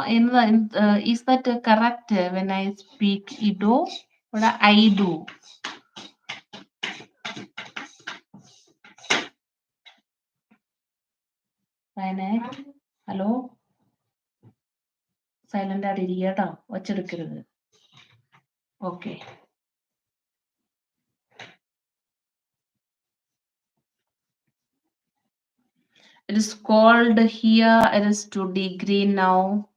is that correct when I speak Ido or I do? Fine. Hello? Silent ആയിട്ടിരിക്കട്ടോ ഒച്ചെടുക്കരുത്. Okay. It is cold here. It is 2 degrees now.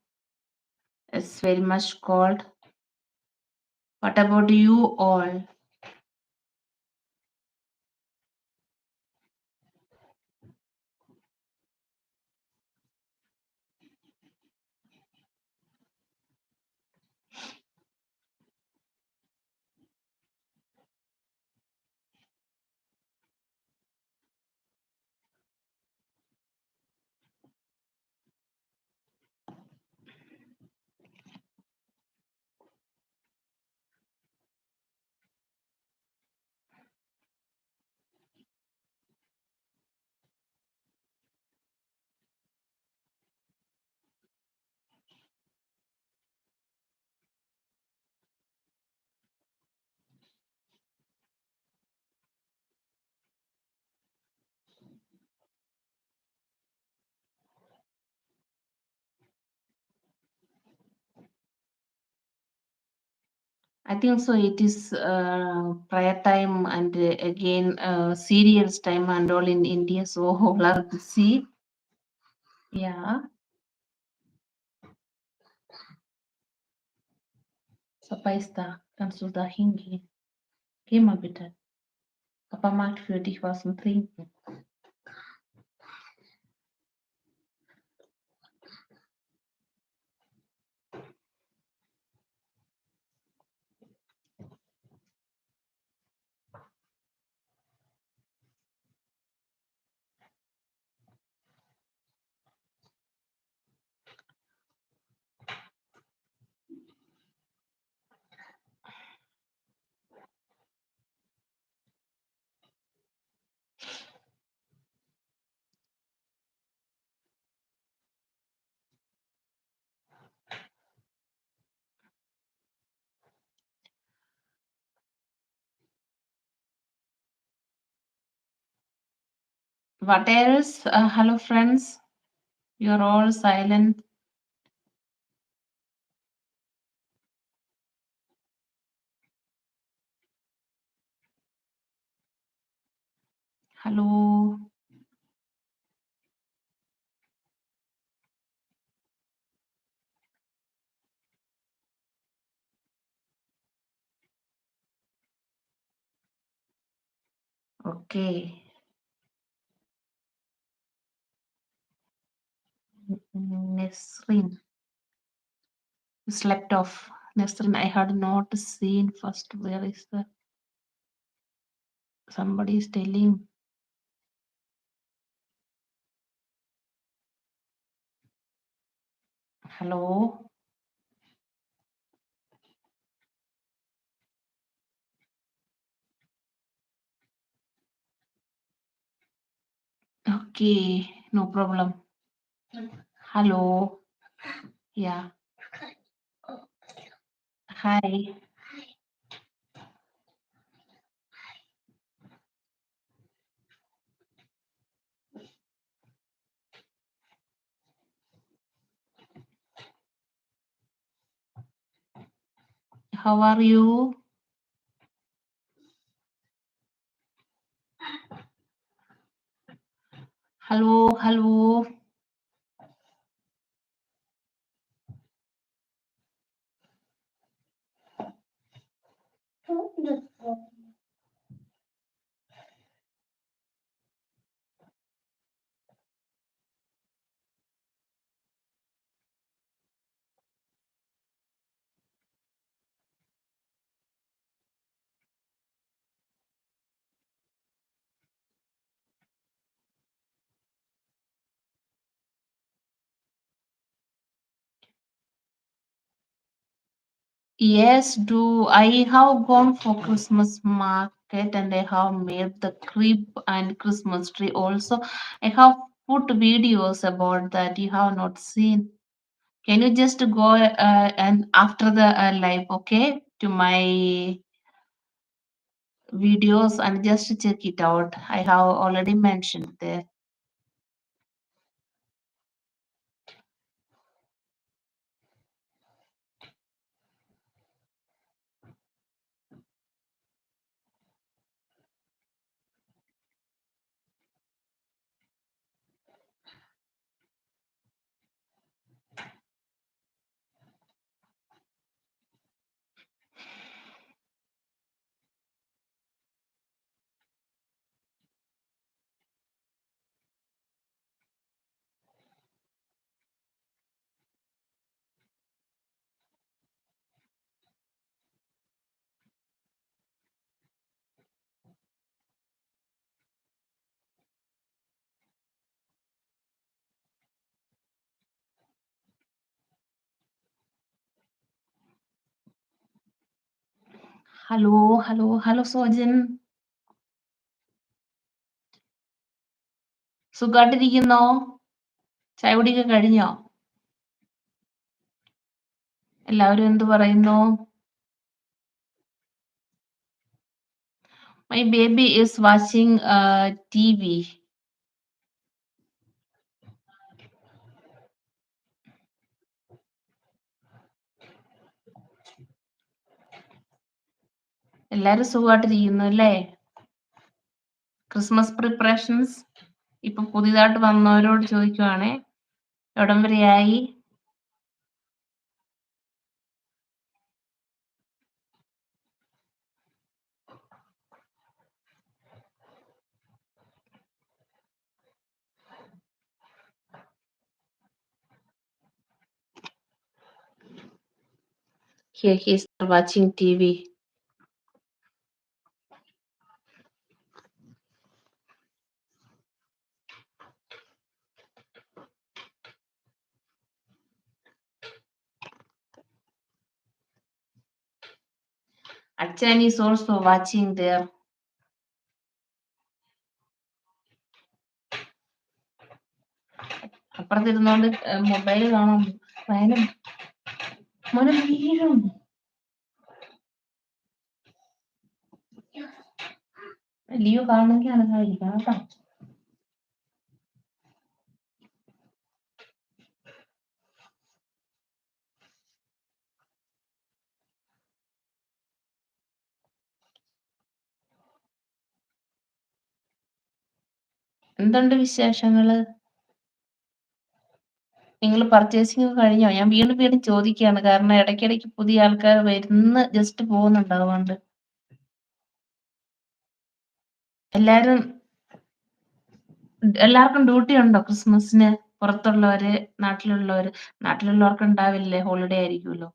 It's very much cold. What about you all? I think so. It is prayer time and again serials time and all in India. So all are busy. Yeah. Sapaista, kannst du da hingehen? Geh mal bitte. Papa macht für dich was zum Trinken. What else? Hello friends. You're all silent. Hello. Okay. Nesrin. You slept off. Nesrin, I had not seen first. Where is the somebody is telling? Hello. Okay, no problem. Hello. Yeah. Hi. How are you? Hello, hello. Yes, do I have gone for Christmas market and I have made the crib and Christmas tree also. I have put videos about that you have not seen. Can you just go and after the live, okay, to my videos and just check it out. I have already mentioned there. Hello hello hello Sojan, സുഖായിട്ടിരിക്കുന്നോ? ചായ കുടിയൊക്കെ കഴിഞ്ഞോ? എല്ലാവരും എന്ത് പറയുന്നു? My baby is watching TV. എല്ലാരും സുഖമായിട്ടിരിക്കുന്നു അല്ലേ? ക്രിസ്മസ് പ്രിപ്പറേഷൻസ് ഇപ്പൊ പുതിയതായിട്ട് വന്നവരോട് ചോദിക്കുവാണേ, എവിടം വരെയായി? Here he is watching TV. Achan is also watching there. അപ്പുറത്തിരുന്നോണ്ട് മൊബൈൽ കാണാം. വയനും മോനെ വീഴും. ലിയോ കാണണമെങ്കിൽ അനങ്ങാതിരിക്കണം കേട്ടോ. എന്തുണ്ട് വിശേഷങ്ങള്? നിങ്ങൾ പർച്ചേസിംഗ് കഴിഞ്ഞോ? ഞാൻ വീണ്ടും വീണ്ടും ചോദിക്കുകയാണ്, കാരണം ഇടയ്ക്കിടയ്ക്ക് പുതിയ ആൾക്കാർ വരുന്ന ജസ്റ്റ് പോകുന്നുണ്ട്, അതുകൊണ്ട്. എല്ലാവർക്കും ഡ്യൂട്ടി ഉണ്ടോ ക്രിസ്മസിന്? പുറത്തുള്ളവര്, നാട്ടിലുള്ളവര്? നാട്ടിലുള്ളവർക്ക് ഉണ്ടാവില്ലേ, ഹോളിഡേ ആയിരിക്കുമല്ലോ.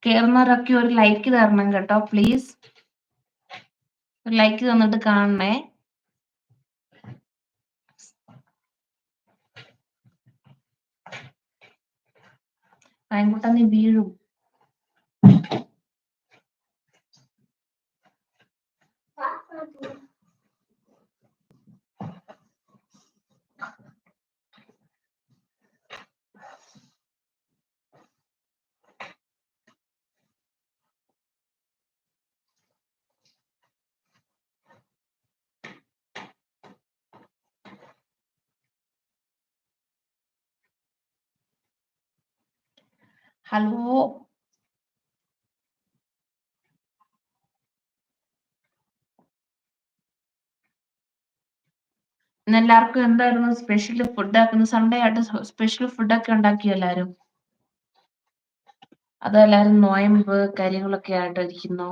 കേറുന്നവരൊക്കെ ഒരു ലൈക്ക് തരണം കേട്ടോ, പ്ലീസ്. ഒരു ലൈക്ക് തന്നിട്ട് കാണണേ. ഭയങ്കുട്ട നീ വീഴും. ഹലോ, ഇന്ന് എല്ലാവർക്കും എന്തായിരുന്നു സ്പെഷ്യൽ ഫുഡ് ആക്കുന്നത്? സൺഡേ ആയിട്ട് സ്പെഷ്യൽ ഫുഡൊക്കെ ഉണ്ടാക്കിയോ എല്ലാരും? അതെല്ലാരും നോയമ്പ് കാര്യങ്ങളൊക്കെ ആയിട്ട് ഇരിക്കുന്നു?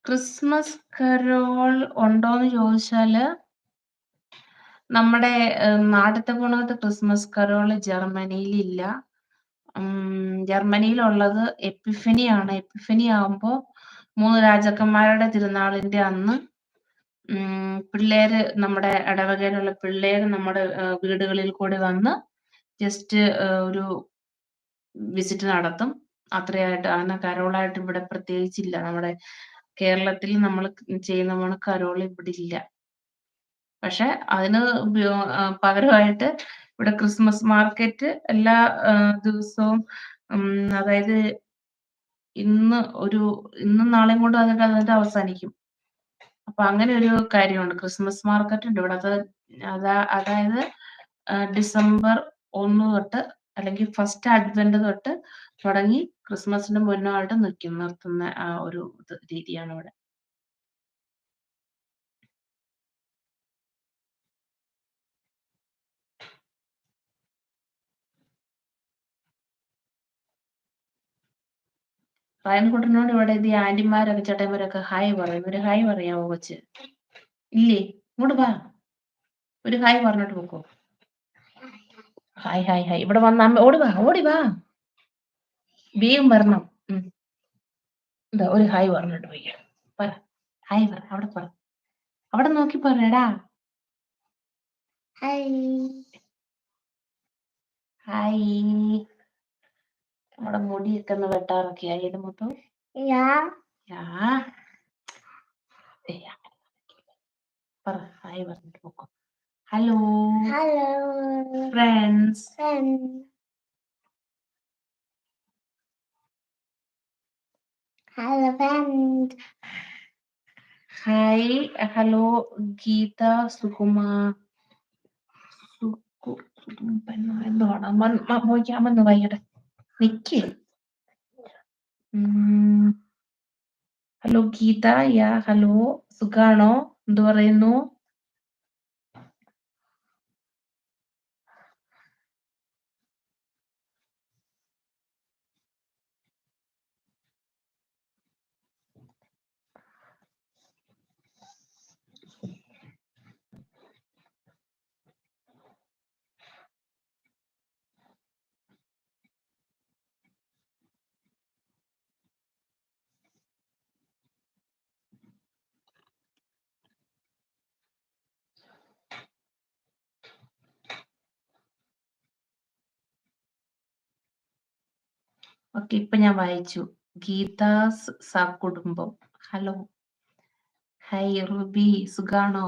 ക്രിസ്മസ് കരോൾ ഉണ്ടോന്ന് ചോദിച്ചാല് നമ്മുടെ നാട്ടിത്തെ പോണത്തെ ക്രിസ്മസ് കരോള് ജർമ്മനിയിലില്ല. ജർമ്മനിയിലുള്ളത് എപ്പിഫനിയാണ്. എപ്പിഫനി ആവുമ്പോ 3 രാജാക്കന്മാരുടെ തിരുനാളിന്റെ അന്ന് പിള്ളേര് നമ്മുടെ ഇടവകയിലുള്ള പിള്ളേര് നമ്മുടെ വീടുകളിൽ കൂടി വന്ന് ജസ്റ്റ് ഒരു വിസിറ്റ് നടത്തും. അത്രയായിട്ട് അങ്ങനെ കരോളായിട്ട് ഇവിടെ പ്രത്യേകിച്ചില്ല. നമ്മുടെ കേരളത്തിൽ നമ്മൾ ചെയ്യുന്ന പോലെ കരോൾ ഇവിടെ ഇല്ല. പക്ഷെ അതിന് പകരമായിട്ട് ഇവിടെ ക്രിസ്മസ് മാർക്കറ്റ് എല്ലാ ദിവസവും അതായത് ഇന്നും നാളെയും കൊണ്ട് അതിന്റെ അവസാനിക്കും. അപ്പൊ അങ്ങനെ ഒരു കാര്യമുണ്ട്. ക്രിസ്മസ് മാർക്കറ്റ് ഉണ്ട് ഇവിടെ. അതായത് ഡിസംബർ 1 തൊട്ട് അല്ലെങ്കിൽ ഫസ്റ്റ് അഡ്വന്റ് തൊട്ട് തുടങ്ങി ക്രിസ്മസിന് മുന്നോട്ട് നിർത്തുന്ന ആ ഒരു രീതിയാണ് ഇവിടെ. റയൻകുട്ടനോട് ഇവിടെ ഇത് ആന്റിമാരൊക്കെ ചേട്ടന്മാരൊക്കെ ഹായ് പറയും. ഒരു ഹായ് പറയാമോ കൊച്ച്? ഇല്ലേ? ഇങ്ങോട്ട് വാ, ഒരു ഹായ് പറഞ്ഞിട്ട് പോക്കോ. Hi hi hi. ഇവിടെ വന്ന ഓടി വാ, ഓടി വാ, വേഗം വരണം. എന്താ ഒരു ഹായ് പറഞ്ഞിട്ട് പോയി. പറ, ഹായ് പറ, അവിടെ പറ, അവിടെ നോക്കി പറയടാ. Hi hi. നമ്മുടെ മുടിയൊക്കെ ഒന്ന് വെട്ടാറൊക്കെ ആയി. ഇത് മൊത്തം പറ, ഹായ് പറഞ്ഞിട്ട് പോക്കോ. Hello hello friends. Hello friend. Hi hello Geetha സുകുമാ എന്തുവാണ് പോയിക്കാമെന്ന് വൈകിട്ട് നിക്ക്. ഹലോ ഗീത. യാ ഹലോ, സുഖാണോ? എന്തു പറയുന്നു? ഓക്കെ, ഇപ്പൊ ഞാൻ വായിച്ചു. ഗീതാസ് കുടുംബം. ഹലോ ഹായ് റുബി, സുഖാണോ?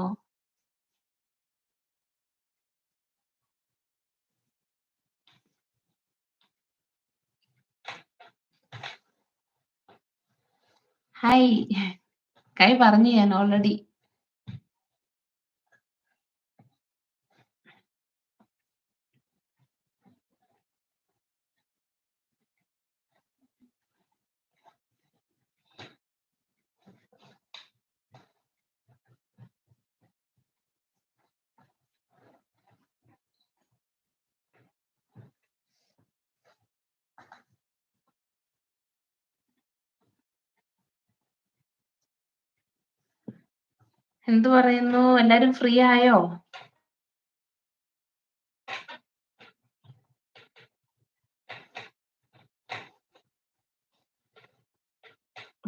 ഹായ് കൈ പറഞ്ഞു ഞാൻ ഓൾറെഡി. എന്തു പറയുന്നു? എല്ലാരും ഫ്രീ ആയോ?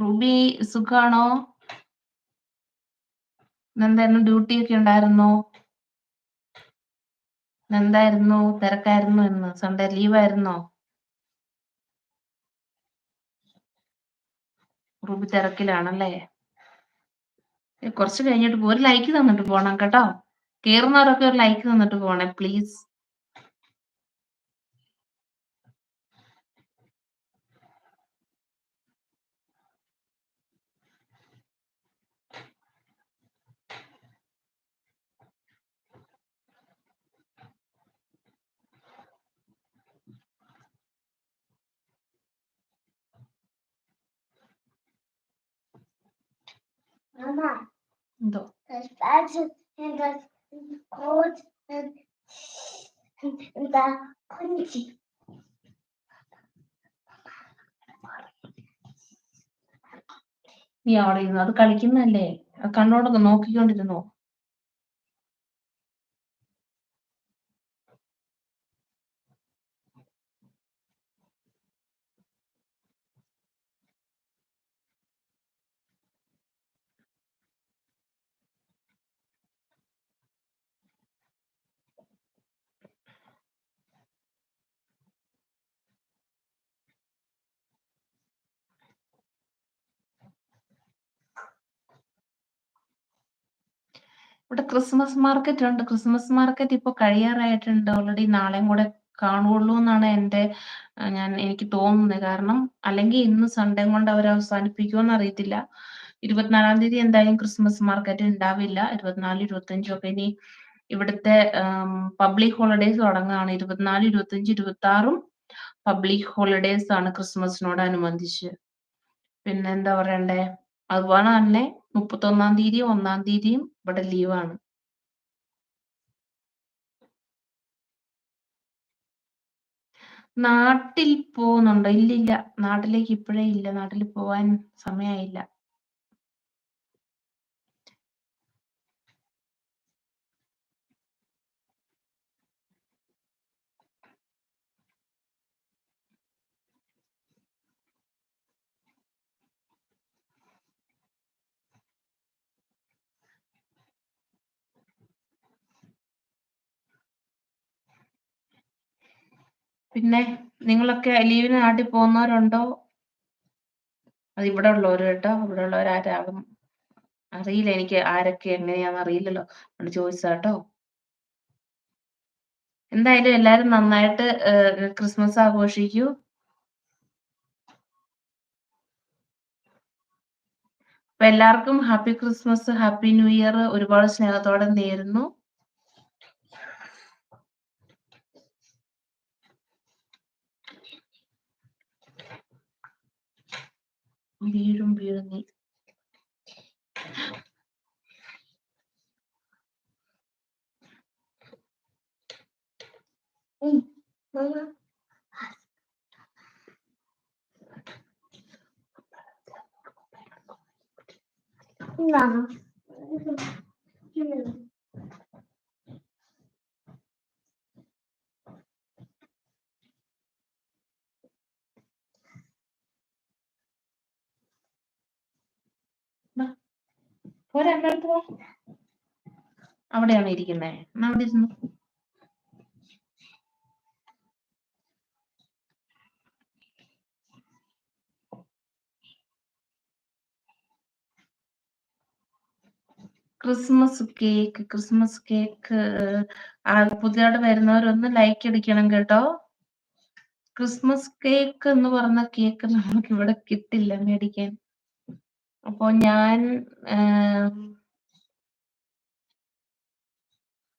റുബി സുഖാണോ? എന്തായിരുന്നു ഡ്യൂട്ടി ഒക്കെ ഉണ്ടായിരുന്നോ? എന്തായിരുന്നു തിരക്കായിരുന്നു? ഇന്ന് സൺഡേ ലീവായിരുന്നോ? റുബി തിരക്കിലാണല്ലേ? കുറച്ച് കഴിഞ്ഞിട്ട് ഒരു ലൈക്ക് തന്നിട്ട് പോണം കേട്ടോ. കേറുന്നവരൊക്കെ ഒരു ലൈക്ക് തന്നിട്ട് പോണേ പ്ലീസ്. എന്തോ നീ അവിടെ ഇരുന്നു. അത് കളിക്കുന്നതല്ലേ. കണ്ണോടൊന്ന് നോക്കിക്കൊണ്ടിരുന്നോ. ഇവിടെ ക്രിസ്മസ് മാർക്കറ്റ് ഉണ്ട്. ക്രിസ്മസ് മാർക്കറ്റ് ഇപ്പൊ കഴിയാറായിട്ടുണ്ട്. ഓൾറെഡി നാളെയും കൂടെ കാണുള്ളൂ എന്നാണ് എനിക്ക് തോന്നുന്നത്. കാരണം അല്ലെങ്കിൽ ഇന്ന് സൺഡേയും കൊണ്ട് അവർ അവസാനിപ്പിക്കുമോന്ന് അറിയത്തില്ല. 24-ാം തീയതി എന്തായാലും ക്രിസ്മസ് മാർക്കറ്റ് ഉണ്ടാവില്ല. 24, 25 ഒക്കെ ഇനി ഇവിടുത്തെ പബ്ലിക് ഹോളിഡേയ്സ് തുടങ്ങുകയാണ്. 24, 25, 26 പബ്ലിക് ഹോളിഡേയ്സ് ആണ് ക്രിസ്മസിനോടനുബന്ധിച്ച്. പിന്നെന്താ പറയണ്ടേ, അതുപോലെ തന്നെ 31-ാം തീയതിയും 1-ാം തീയതിയും ഇവിടെ ലീവാണ്. നാട്ടിൽ പോകുന്നുണ്ടോ? ഇല്ലില്ല. നാട്ടിലേക്ക് ഇപ്പഴേ ഇല്ല. നാട്ടിൽ പോവാൻ സമയായില്ല. പിന്നെ നിങ്ങളൊക്കെ ലീവിന് നാട്ടിൽ പോകുന്നവരുണ്ടോ? അത് ഇവിടെ ഉള്ളവര് കേട്ടോ. ഇവിടെ ഉള്ളവരാരാകും അറിയില്ല എനിക്ക്. ആരൊക്കെ എങ്ങനെയാന്ന് അറിയില്ലല്ലോ. അതുകൊണ്ട് ചോദിച്ചതാ ട്ടോ. എന്തായാലും എല്ലാരും നന്നായിട്ട് ക്രിസ്മസ് ആഘോഷിക്കൂ. അപ്പൊ എല്ലാവർക്കും happy Christmas, happy new year ഒരുപാട് സ്നേഹത്തോടെ നേരുന്നു. വീഴും നീ. പോരാ, എൻ്റെ അടുത്ത് വാ. അവിടെയാണോ ഇരിക്കുന്നേ? എന്നാ അവിടെ ഇരുന്നു. ക്രിസ്മസ് കേക്ക് പുതിയതായിട്ട് വരുന്നവരൊന്ന് ലൈക്ക് അടിക്കണം കേട്ടോ. ക്രിസ്മസ് കേക്ക് എന്ന് പറഞ്ഞ കേക്ക് നമുക്ക് ഇവിടെ കിട്ടില്ല മേടിക്കാൻ. അപ്പൊ ഞാൻ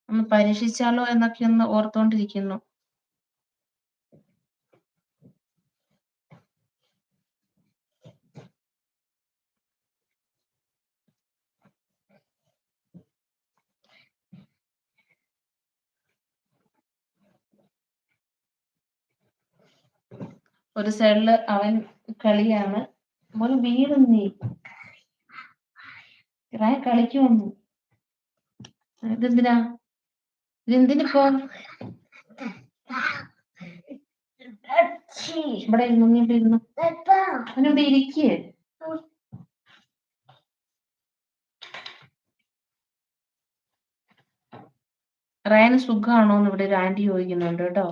ഒന്ന് പരീക്ഷിച്ചാലോ എന്നൊക്കെ ഒന്ന് ഓർത്തോണ്ടിരിക്കുന്നു. ഒരു സൈഡില് അവൻ കളിയാണ്. മോന് വീഴും നീ. കളിക്കുമെന്ന്. ഇതെന്തിനാ? ഇതെന്തിനിപ്പോ? ഇവിടെ ഇരുന്നു, നീ ഇവിടെ ഇരുന്നു. അവനിവിടെ ഇരിക്കേ. റയന് സുഖാണോന്ന് ഇവിടെ ഒരു ആന്റി ചോദിക്കുന്നുണ്ട് കേട്ടോ.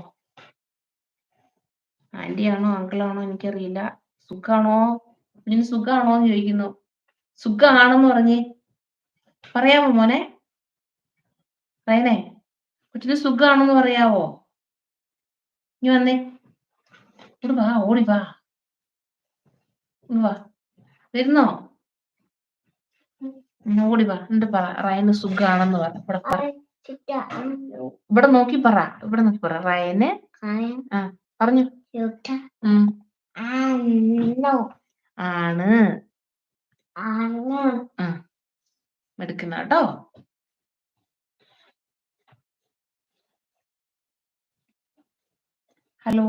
ആന്റിയാണോ അങ്കിളാണോ എനിക്കറിയില്ല. സുഖാണോ, ഇതിന് സുഖാണോന്ന് ചോദിക്കുന്നു. സുഖാണെന്ന് പറഞ്ഞേ. പറയാമോ മോനെ? റയനെ, കൊച്ചിന് സുഖാണെന്ന് പറയാവോ? നീ വന്നേ, ഇങ്ങോട്ട് വാ, ഓടി വാ. വാ, വരുന്നോ? ഓടി വാ. എന്നിട്ട് പറ റയന് സുഖാണെന്ന് പറ. ഇവിടെ നോക്കി പറ. ഇവിടെ നോക്കി പറ. റയന് പറഞ്ഞു. ആണ് എടുക്കുന്ന കേട്ടോ. ഹലോ,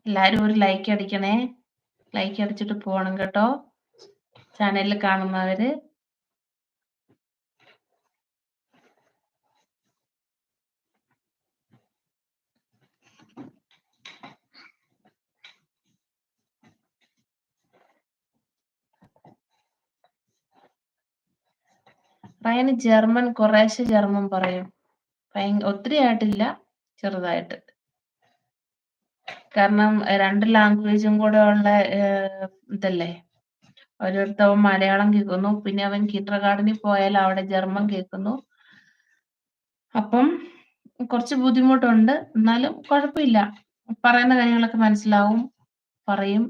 എല്ലാരും ഒരു ലൈക്ക് അടിക്കണേ. ലൈക്ക് അടിച്ചിട്ട് പോണം കേട്ടോ. ചാനലിൽ കാണുന്നവര്. റയന് ജർമ്മൻ കുറേശ്ശെ ജർമ്മൻ പറയും. ഒത്തിരി ആയിട്ടില്ല, ചെറുതായിട്ട്. കാരണം 2 ലാംഗ്വേജും കൂടെ ഉള്ള ഇതല്ലേ. ഓരോരുത്തവൻ മലയാളം കേൾക്കുന്നു, പിന്നെ അവൻ കിൻഡർഗാർട്ടനിൽ പോയാൽ അവിടെ ജർമ്മൻ കേൾക്കുന്നു. അപ്പം കുറച്ച് ബുദ്ധിമുട്ടുണ്ട്. എന്നാലും കുഴപ്പമില്ല. പറയുന്ന കാര്യങ്ങളൊക്കെ മനസ്സിലാവും, പറയും.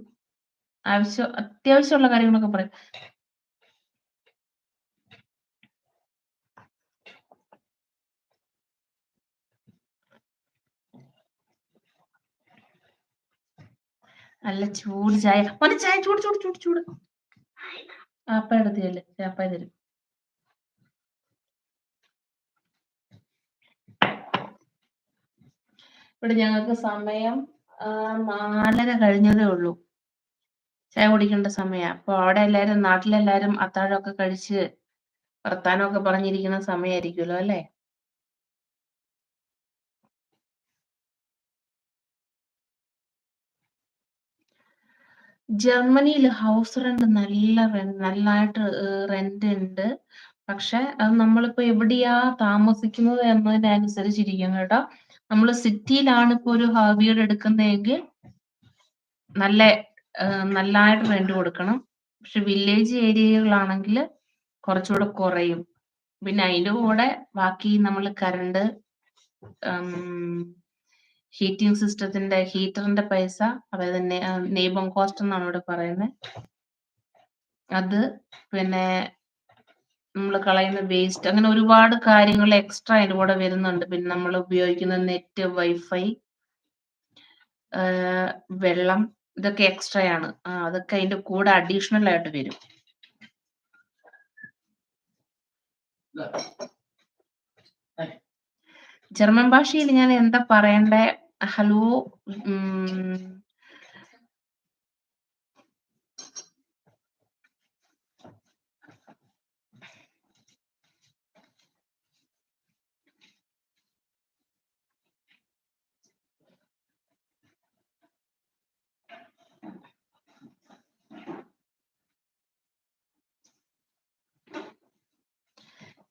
അത്യാവശ്യമുള്ള കാര്യങ്ങളൊക്കെ പറയും. നല്ല ചൂട് ചായ. മോനെ ചായ ചൂട് ചൂട് ചൂട് ചൂട്. അപ്പ എടുത്തില്ലേ, അപ്പ തരും. ഇവിടെ ഞങ്ങൾക്ക് സമയം 4:30 കഴിഞ്ഞതേ ഉള്ളൂ. ചായ കുടിക്കേണ്ട സമയം. അപ്പൊ അവിടെ നാട്ടിലെല്ലാരും അത്താഴമൊക്കെ കഴിച്ച് വർത്താനമൊക്കെ പറഞ്ഞിരിക്കുന്ന സമയമായിരിക്കുമല്ലോ അല്ലേ? ജർമ്മനിയിൽ ഹൗസ് റെന്റ് നല്ലതായിട്ട് റെന്റ് ഉണ്ട്. പക്ഷെ അത് നമ്മളിപ്പോ എവിടെയാ താമസിക്കുന്നത് എന്നതിനനുസരിച്ചിരിക്കും കേട്ടോ. നമ്മള് സിറ്റിയിലാണ് ഇപ്പൊ ഒരു വീട് എടുക്കുന്നതെങ്കിൽ നല്ലതായിട്ട് റെന്റ് കൊടുക്കണം. പക്ഷെ വില്ലേജ് ഏരിയകളാണെങ്കിൽ കുറച്ചുകൂടെ കുറയും. പിന്നെ അതിന്റെ കൂടെ ബാക്കി നമ്മൾ കറണ്ട്, ഹീറ്റിംഗ് സിസ്റ്റത്തിന്റെ ഹീറ്ററിന്റെ പൈസ, അതായത് നെയ്ബർ കോസ്റ്റ് എന്നാണ് ഇവിടെ പറയുന്നത്, അത്, പിന്നെ നമ്മൾ കളയുന്ന വേസ്റ്റ്, അങ്ങനെ ഒരുപാട് കാര്യങ്ങൾ എക്സ്ട്രാ അതിന്റെ കൂടെ വരുന്നുണ്ട്. പിന്നെ നമ്മൾ ഉപയോഗിക്കുന്ന നെറ്റ്, വൈഫൈ, വെള്ളം, ഇതൊക്കെ എക്സ്ട്രാ ആണ്. അതൊക്കെ അതിന്റെ കൂടെ അഡീഷണൽ ആയിട്ട് വരും. ജർമ്മൻ ഭാഷയിൽ ഞാൻ എന്താ പറയണ്ടേ? ഹലോ.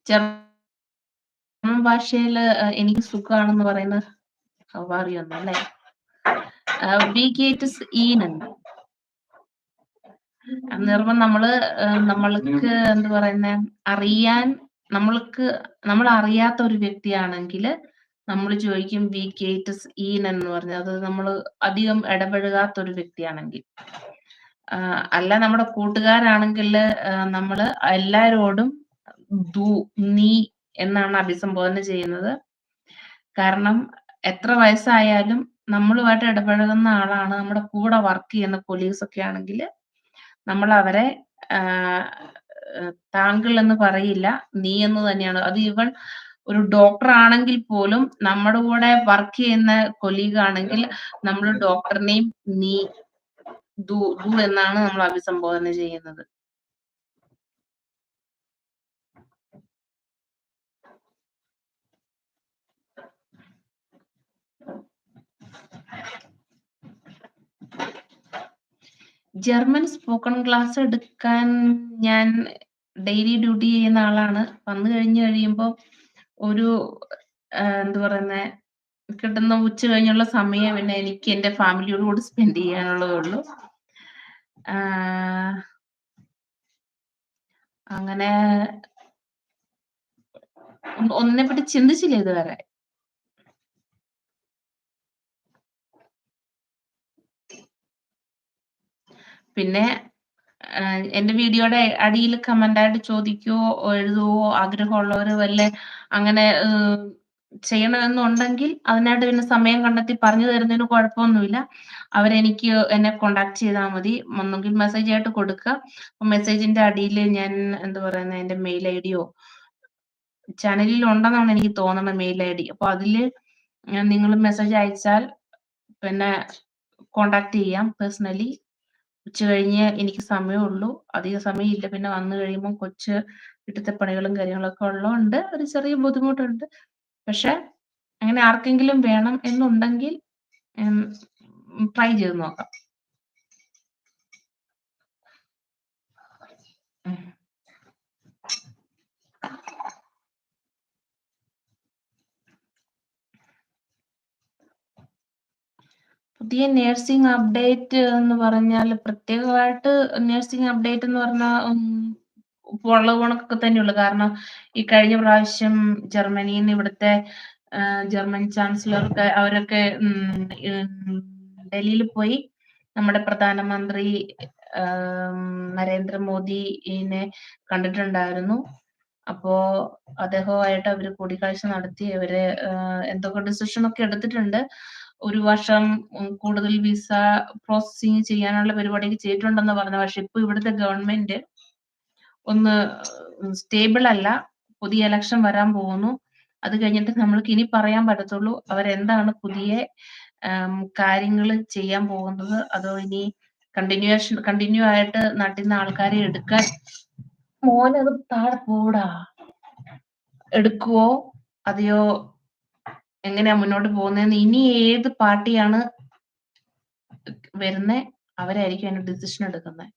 ജർമ്മൻ ഭാഷയിൽ എനിക്ക് സുഖമാണെന്ന് പറയുന്നത് അറിയൊന്നല്ലേ? വി ഗേറ്റ് ഈനൻ അന്നേരം നമ്മൾക്ക് എന്താ പറയുന്ന, നമ്മൾ അറിയാത്ത ഒരു വ്യക്തിയാണെങ്കിൽ നമ്മൾ ചോദിക്കും വി ഗേറ്റ്സ് ഈൻ എന്ന് പറഞ്ഞ്. അത് നമ്മൾ അധികം ഇടപഴകാത്ത ഒരു വ്യക്തിയാണെങ്കിൽ. അല്ല നമ്മുടെ കൂട്ടുകാരാണെങ്കിൽ നമ്മൾ എല്ലാരോടും ദു, നീ എന്നാണ് അഭിസംബോധന ചെയ്യുന്നത്. കാരണം എത്ര വയസ്സായാലും നമ്മളുമായിട്ട് ഇടപഴകുന്ന ആളാണ്, നമ്മുടെ കൂടെ വർക്ക് ചെയ്യുന്ന കൊളീഗ്സ് ഒക്കെ ആണെങ്കിൽ നമ്മൾ അവരെ താങ്കൾ എന്ന് പറയില്ല, നീ എന്ന് തന്നെയാണ്. അത് ഈവൻ ഒരു ഡോക്ടർ ആണെങ്കിൽ പോലും നമ്മുടെ കൂടെ വർക്ക് ചെയ്യുന്ന കൊലീഗ് ആണെങ്കിൽ നമ്മൾ ഡോക്ടറിനെയും നീ, ദു എന്നാണ് നമ്മൾ അഭിസംബോധന ചെയ്യുന്നത്. ജർമ്മൻ സ്പോക്കൺ ക്ലാസ് എടുക്കാൻ ഞാൻ ഡെയിലി ഡ്യൂട്ടി ചെയ്യുന്ന ആളാണ്. വന്നു കഴിയുമ്പോൾ ഒരു എന്താ പറയുന്ന, കിട്ടുന്ന ഉച്ച കഴിഞ്ഞുള്ള സമയം പിന്നെ എനിക്ക് എന്റെ ഫാമിലിയോട് കൂടി സ്പെൻഡ് ചെയ്യാനുള്ളതേ ഉള്ളൂ. അങ്ങനെ ഒന്നിനെ പറ്റി ചിന്തിച്ചില്ല ഇതുവരെ. പിന്നെ എന്റെ വീഡിയോയുടെ അടിയിൽ കമന്റ് ആയിട്ട് ചോദിക്കുകയോ എഴുതുകയോ ആഗ്രഹമുള്ളവർ അങ്ങനെ ചെയ്യണമെന്നുണ്ടെങ്കിൽ അതിനായിട്ട് പിന്നെ സമയം കണ്ടെത്തി പറഞ്ഞു തരുന്നതിന് കുഴപ്പമൊന്നുമില്ല. എന്നെ കോണ്ടാക്ട് ചെയ്താൽ മതി. ഒന്നെങ്കിൽ മെസ്സേജ് ആയിട്ട് കൊടുക്കുക. മെസ്സേജിന്റെ അടിയിൽ ഞാൻ എന്താ പറയുന്നത്, എന്റെ മെയിൽ ഐഡിയോ ചാനലിൽ ഉണ്ടെന്നാണ് എനിക്ക് തോന്നുന്നത്, മെയിൽ ഐഡി. അപ്പൊ അതില് നിങ്ങൾ മെസ്സേജ് അയച്ചാൽ പിന്നെ കോണ്ടാക്ട് ചെയ്യാം പേഴ്സണലി. ഉച്ചകഴിഞ്ഞ് എനിക്ക് സമയമുള്ളൂ. അധിക സമയമില്ല. പിന്നെ വന്ന് കഴിയുമ്പം വീട്ടിലത്തെ പണികളും കാര്യങ്ങളൊക്കെ ഉള്ളോണ്ട് ഒരു ചെറിയ ബുദ്ധിമുട്ടുണ്ട്. പക്ഷെ അങ്ങനെ ആർക്കെങ്കിലും വേണം എന്നുണ്ടെങ്കിൽ ഉം, ട്രൈ ചെയ്ത് നോക്കാം. ഉം. പുതിയ നഴ്സിംഗ് അപ്ഡേറ്റ് എന്ന് പറഞ്ഞാല് പ്രത്യേകമായിട്ട് നഴ്സിംഗ് അപ്ഡേറ്റ് എന്ന് പറഞ്ഞാ ഉള്ള കണക്കൊക്കെ തന്നെയുള്ളൂ. കാരണം ഈ കഴിഞ്ഞ പ്രാവശ്യം ജർമ്മനിന്ന് ഇവിടുത്തെ ജർമ്മൻ ചാൻസലർക്ക് അവരൊക്കെ ഡൽഹിയിൽ പോയി നമ്മുടെ പ്രധാനമന്ത്രി നരേന്ദ്രമോദിനെ കണ്ടിട്ടുണ്ടായിരുന്നു. അപ്പോ അദ്ദേഹവുമായിട്ട് അവര് കൂടിക്കാഴ്ച നടത്തി. അവര് എന്തൊക്കെ ഡിസിഷൻ ഒക്കെ എടുത്തിട്ടുണ്ട്. 1 വർഷം കൂടുതൽ വിസ പ്രോസസ്സിംഗ് ചെയ്യാനുള്ള പരിപാടിയൊക്കെ ചെയ്തിട്ടുണ്ടെന്നാ പറഞ്ഞത്. പക്ഷെ ഇപ്പൊ ഇവിടുത്തെ ഗവൺമെന്റ് ഒന്ന് സ്റ്റേബിൾ അല്ല. പുതിയ ഇലക്ഷൻ വരാൻ പോകുന്നു. അത് കഴിഞ്ഞിട്ട് നമ്മൾക്ക് ഇനി പറയാൻ പറ്റത്തുള്ളൂ അവരെന്താണ് പുതിയ കാര്യങ്ങള് ചെയ്യാൻ പോകുന്നത്. അതോ ഇനി കണ്ടിന്യൂ ആയിട്ട് നാട്ടീന്ന് ആൾക്കാരെ എടുക്കാൻ മോനെ അത് താഴെ പോടാ. എടുക്കുവോ അതെയോ എങ്ങനെയാ മുന്നോട്ട് പോകുന്നതെന്ന് ഇനി ഏത് പാർട്ടിയാണ് വരുന്നേ അവരായിരിക്കും അതിന്റെ ഡിസിഷൻ എടുക്കുന്നത്.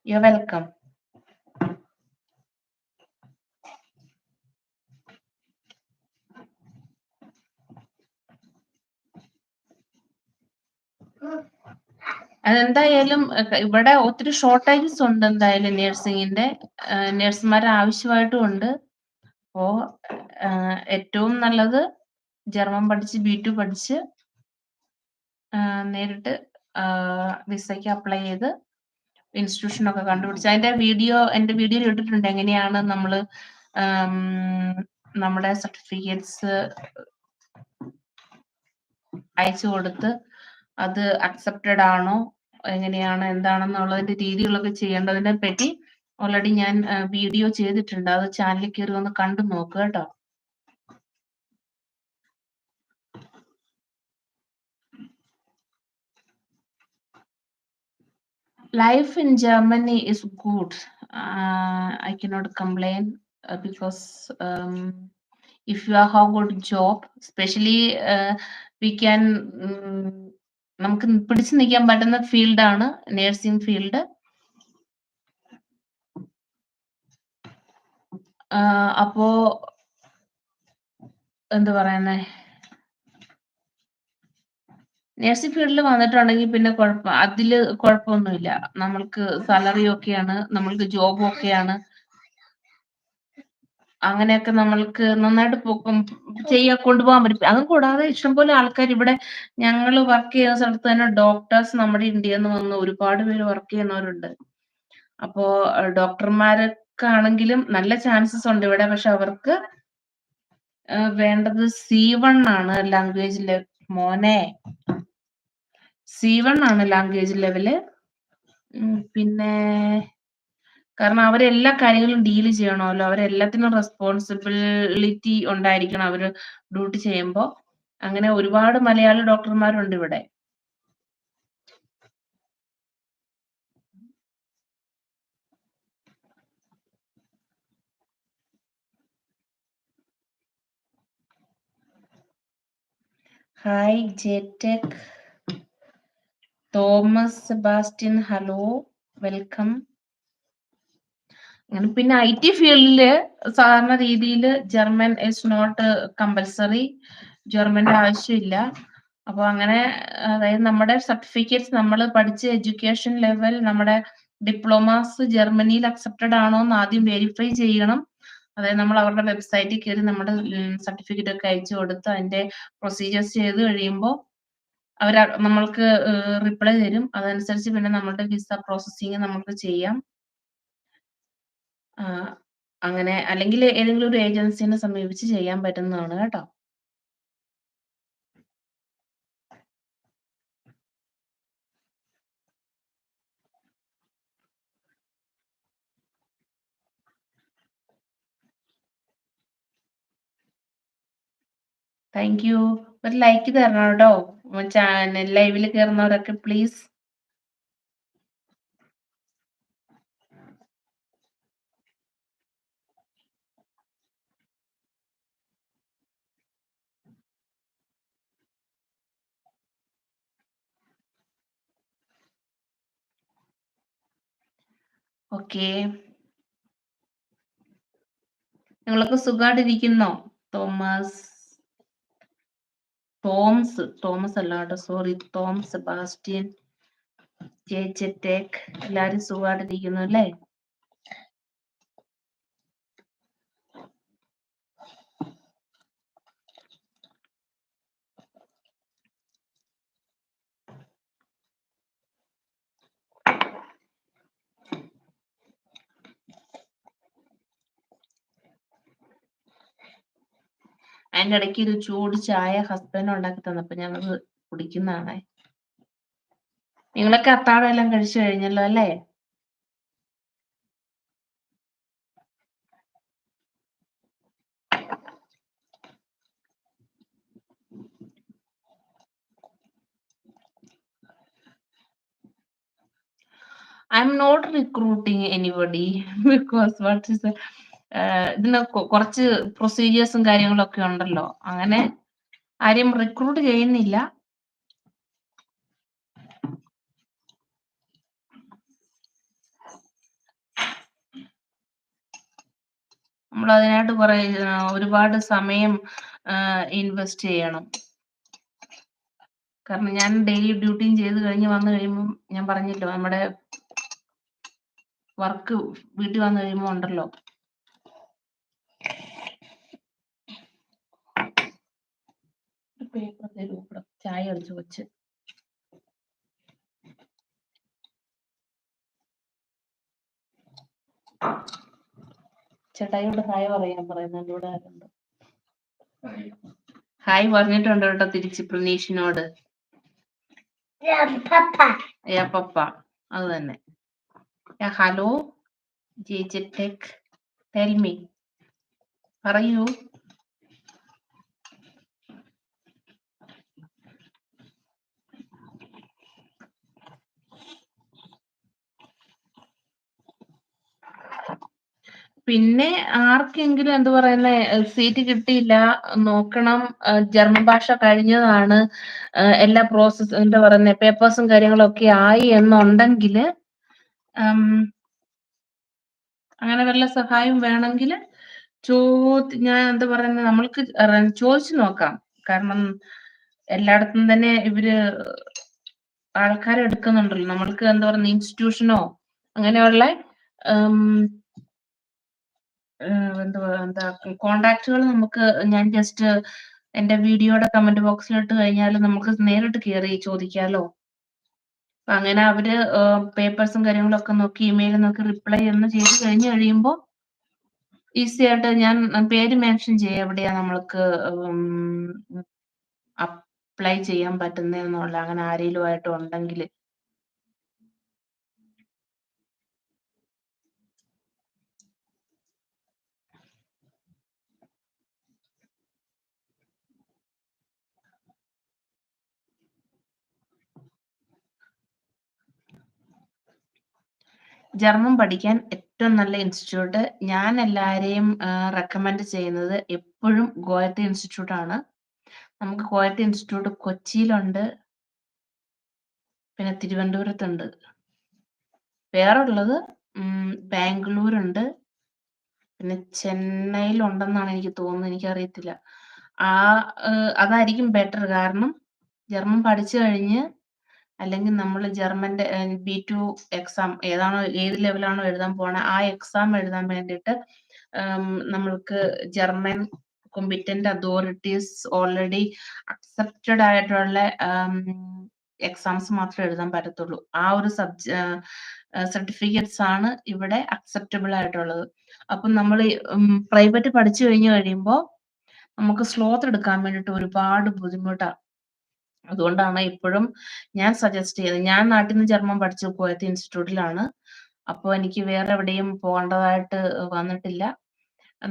U are welcome. അതെന്തായാലും ഇവിടെ ഒത്തിരി ഷോർട്ടേജസ് ഉണ്ട്. എന്തായാലും നഴ്സിംഗിന്റെ നഴ്സുമാരെ ആവശ്യമായിട്ടും ഉണ്ട്. അപ്പോ ഏറ്റവും നല്ലത് ജർമ്മൻ പഠിച്ച് B2 പഠിച്ച് നേരിട്ട് വിസയ്ക്ക് അപ്ലൈ ചെയ്ത് ഇൻസ്റ്റിറ്റ്യൂഷൻ ഒക്കെ കണ്ടുപിടിച്ച് എന്റെ വീഡിയോയിൽ ഇട്ടിട്ടുണ്ട് എങ്ങനെയാണ് നമ്മള് നമ്മുടെ സർട്ടിഫിക്കറ്റ്സ് അയച്ചു കൊടുത്ത് അത് അക്സെപ്റ്റഡ് ആണോ എങ്ങനെയാണ് എന്താണെന്നുള്ളതിന്റെ രീതികളൊക്കെ ചെയ്യേണ്ടതിനെ പറ്റി ഓൾറെഡി ഞാൻ വീഡിയോ ചെയ്തിട്ടുണ്ട്. അത് ചാനലിൽ കയറി ഒന്ന് കണ്ടു നോക്കുക കേട്ടോ. Life in Germany is good. I cannot complain because if you have good job, especially we can നമുക്ക് പിടിച്ചു നിൽക്കാൻ പറ്റുന്ന ഫീൽഡാണ് നേഴ്സിംഗ് ഫീൽഡ്. അപ്പോ എന്താ പറയുന്നേ, നേഴ്സിംഗ് ഫീൽഡിൽ വന്നിട്ടുണ്ടെങ്കിൽ പിന്നെ അതില് കുഴപ്പമൊന്നുമില്ല. നമ്മൾക്ക് സാലറി ഒക്കെയാണ്, നമ്മൾക്ക് ജോബ് ഒക്കെയാണ്. അങ്ങനെയൊക്കെ നമ്മൾക്ക് നന്നായിട്ട് കൊണ്ടുപോകാൻ പറ്റും. അതും കൂടാതെ ഇഷ്ടംപോലെ ആൾക്കാർ ഇവിടെ ഞങ്ങൾ വർക്ക് ചെയ്യുന്ന സ്ഥലത്ത് തന്നെ ഡോക്ടേഴ്സ് നമ്മുടെ ഇന്ത്യയിൽ നിന്ന് വന്ന് ഒരുപാട് പേര് വർക്ക് ചെയ്യുന്നവരുണ്ട്. അപ്പോ ഡോക്ടർമാരൊക്കെ ആണെങ്കിലും നല്ല ചാൻസസ് ഉണ്ട് ഇവിടെ. പക്ഷെ അവർക്ക് വേണ്ടത് C1 ആണ് ലാംഗ്വേജ് മോനെ. C1 ആണ് ലാംഗ്വേജ് ലെവല്. പിന്നെ കാരണം അവരെല്ലാ കാര്യങ്ങളും ഡീൽ ചെയ്യണമല്ലോ. അവരെല്ലാത്തിനും റെസ്പോൺസിബിലിറ്റി ഉണ്ടായിരിക്കണം അവര് ഡ്യൂട്ടി ചെയ്യുമ്പോ. അങ്ങനെ ഒരുപാട് മലയാളി ഡോക്ടർമാരുണ്ട് ഇവിടെ. ഹായ് ജെടെക്, തോമസ് സെബാസ്റ്റ്യൻ, ഹലോ, വെൽക്കം. പിന്നെ IT ഫീൽഡില് സാധാരണ രീതിയിൽ ജർമ്മൻ ഇസ് നോട്ട് കമ്പൽസറി. ജർമ്മന്റെ ആവശ്യമില്ല. അപ്പൊ അങ്ങനെ അതായത് നമ്മുടെ സർട്ടിഫിക്കറ്റ്സ് നമ്മൾ പഠിച്ച എഡ്യൂക്കേഷൻ ലെവൽ നമ്മുടെ ഡിപ്ലോമാസ് ജർമ്മനിയിൽ അക്സെപ്റ്റഡ് ആണോ എന്ന് ആദ്യം വെരിഫൈ ചെയ്യണം. അതായത് നമ്മൾ അവരുടെ വെബ്സൈറ്റിൽ കയറി നമ്മുടെ സർട്ടിഫിക്കറ്റ് ഒക്കെ അയച്ചു കൊടുത്ത് അതിന്റെ പ്രൊസീജിയേഴ്സ് ചെയ്ത് കഴിയുമ്പോൾ അവർ നമ്മൾക്ക് റിപ്ലൈ തരും. അതനുസരിച്ച് പിന്നെ നമ്മളുടെ വിസ പ്രോസസ്സിങ് നമുക്ക് ചെയ്യാം. അങ്ങനെ അല്ലെങ്കിൽ ഏതെങ്കിലും ഒരു ഏജൻസിനെ സമീപിച്ച് ചെയ്യാൻ പറ്റുന്നതാണ് കേട്ടോ. Thank you. ഒരു ലൈക്ക് തരണം കേട്ടോ. ലൈവിൽ കയറുന്നവരൊക്കെ പ്ലീസ്. ഓക്കെ, നിങ്ങളൊക്കെ സുഖമായിട്ടിരിക്കുന്നോ? തോമസ് തോമസ് അല്ല കേട്ടോ, സോറി, തോമസ് സെബാസ്റ്റ്യൻ, ജെറ്റെക്, എല്ലാരും സുഖമായിട്ടിരിക്കുന്നു അല്ലേ? അതിന്റെ ഇടയ്ക്ക് ഒരു ചൂട് ചായ ഹസ്ബൻഡ് ഉണ്ടാക്കി തന്നപ്പോ ഞങ്ങൾ കുടിക്കുന്നതാണ്. നിങ്ങളൊക്കെ അത്താഴം എല്ലാം കഴിച്ചു കഴിഞ്ഞല്ലോ അല്ലേ? I am not recruiting anybody because what is ഇതിന് കുറച്ച് പ്രൊസീജിയേഴ്സും കാര്യങ്ങളൊക്കെ ഉണ്ടല്ലോ. അങ്ങനെ ആരെയും റിക്രൂട്ട് ചെയ്യുന്നില്ല. നമ്മൾ അതിനായിട്ട് ഒരുപാട് സമയം ഇൻവെസ്റ്റ് ചെയ്യണം. കാരണം ഞാൻ ഡെയിലി ഡ്യൂട്ടിയും ചെയ്ത് കഴിഞ്ഞ് വന്നു കഴിയുമ്പോൾ ഞാൻ പറഞ്ഞല്ലോ, നമ്മുടെ വർക്ക് വീട്ടിൽ വന്നു കഴിയുമ്പോൾ ഉണ്ടല്ലോ. പേപ്പർ തരൂ, ഇവിടെ ചായ അടിച്ചു വെച്ച്. ചേട്ടായിയോട് ഹായ് പറയാൻ പറയുന്നത് ഇവിടെ ആരുണ്ട്? ഹായ് പറഞ്ഞിട്ടുണ്ട് കേട്ടോ തിരിച്ച് പ്രണീഷിനോട്. പപ്പ അത് തന്നെ. ഹലോ ജെറ്റെക്, ടെൽ മീ, പറയൂ. പിന്നെ ആർക്കെങ്കിലും എന്ത് പറയുന്ന സീറ്റ് കിട്ടിയില്ല, നോക്കണം, ജർമ്മൻ ഭാഷ കഴിഞ്ഞതാണ്, എല്ലാ പ്രോസസ് എന്താ പറയുന്ന പേപ്പേഴ്സും കാര്യങ്ങളൊക്കെ ആയി എന്നുണ്ടെങ്കിൽ, അങ്ങനെ വല്ല സഹായം വേണമെങ്കിൽ ഞാൻ എന്താ പറയുന്നത്, നമ്മൾക്ക് ചോദിച്ചു നോക്കാം. കാരണം എല്ലായിടത്തും തന്നെ ഇവര് ആൾക്കാരെ എടുക്കുന്നുണ്ടല്ലോ. നമ്മൾക്ക് എന്താ പറയുന്ന ഇൻസ്റ്റിറ്റ്യൂഷനോ അങ്ങനെയുള്ള എന്താ കോണ്ടാക്റ്റുകൾ നമുക്ക്, ഞാൻ ജസ്റ്റ് എന്റെ വീഡിയോയുടെ കമന്റ് ബോക്സിൽ ഇട്ട് കഴിഞ്ഞാൽ നമുക്ക് നേരിട്ട് കയറി ചോദിക്കാലോ. അങ്ങനെ അവര് പേപ്പേഴ്സും കാര്യങ്ങളൊക്കെ നോക്കി ഇമെയിൽ നോക്കി റിപ്ലൈ എന്ന് ചെയ്ത് കഴിയുമ്പോൾ ഈസി ആയിട്ട് ഞാൻ പേര് മെൻഷൻ ചെയ്യാം എവിടെയാ നമ്മൾക്ക് അപ്ലൈ ചെയ്യാൻ പറ്റുന്നതെന്നുള്ള. അങ്ങനെ ആരെങ്കിലും ആയിട്ട് ഉണ്ടെങ്കിൽ ജർമ്മൻ പഠിക്കാൻ ഏറ്റവും നല്ല ഇൻസ്റ്റിറ്റ്യൂട്ട് ഞാൻ എല്ലാവരെയും റെക്കമെൻഡ് ചെയ്യുന്നത് എപ്പോഴും ഗോയത്തെ ഇൻസ്റ്റിറ്റ്യൂട്ട് ആണ്. നമുക്ക് ഗോയത്തെ ഇൻസ്റ്റിറ്റ്യൂട്ട് കൊച്ചിയിലുണ്ട്, പിന്നെ തിരുവനന്തപുരത്തുണ്ട്, വേറുള്ളത് ബാംഗ്ലൂരുണ്ട്, പിന്നെ ചെന്നൈയിലുണ്ടെന്നാണ് എനിക്ക് തോന്നുന്നത്, എനിക്കറിയത്തില്ല. അതായിരിക്കും ബെറ്റർ. കാരണം ജർമ്മൻ പഠിച്ചു കഴിഞ്ഞ് അല്ലെങ്കിൽ നമ്മൾ ജർമ്മന്റെ B2 എക്സാം ഏത് ലെവലാണോ എഴുതാൻ പോണ ആ എക്സാം എഴുതാൻ വേണ്ടിയിട്ട് നമ്മൾക്ക് German competent authorities already accepted ആയിട്ടുള്ള എക്സാംസ് മാത്രമേ എഴുതാൻ പറ്റത്തുള്ളൂ. ആ ഒരു സർട്ടിഫിക്കറ്റ്സ് ആണ് ഇവിടെ അക്സെപ്റ്റബിൾ ആയിട്ടുള്ളത്. അപ്പം നമ്മൾ പ്രൈവറ്റ് പഠിച്ചു കഴിയുമ്പോൾ നമുക്ക് സ്ലോത്ത് എടുക്കാൻ വേണ്ടിയിട്ട് ഒരുപാട് ബുദ്ധിമുട്ടാണ്. അതുകൊണ്ടാണ് ഇപ്പോഴും ഞാൻ സജസ്റ്റ് ചെയ്തത്. ഞാൻ നാട്ടിൽ നിന്ന് ജർമ്മൻ പഠിച്ചത് കോയത്തെ ഇൻസ്റ്റിറ്റ്യൂട്ടിലാണ്. അപ്പോൾ എനിക്ക് വേറെ എവിടെയും പോകേണ്ടതായിട്ട് വന്നിട്ടില്ല.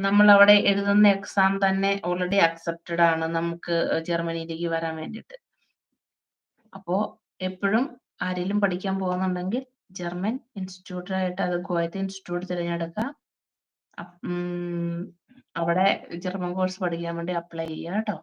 നമ്മളവിടെ എഴുതുന്ന എക്സാം തന്നെ ഓൾറെഡി അക്സെപ്റ്റഡ് ആണ് നമുക്ക് ജർമ്മനിയിലേക്ക് വരാൻ വേണ്ടിയിട്ട്. അപ്പോ എപ്പഴും ആരേലും പഠിക്കാൻ പോകുന്നുണ്ടെങ്കിൽ ജർമ്മൻ ഇൻസ്റ്റിറ്റ്യൂട്ടായിട്ട് അത് ഗോയത്തെ ഇൻസ്റ്റിറ്റ്യൂട്ട് തിരഞ്ഞെടുക്കുക. അവിടെ ജർമ്മൻ കോഴ്സ് പഠിക്കാൻ വേണ്ടി അപ്ലൈ ചെയ്യുക കേട്ടോ.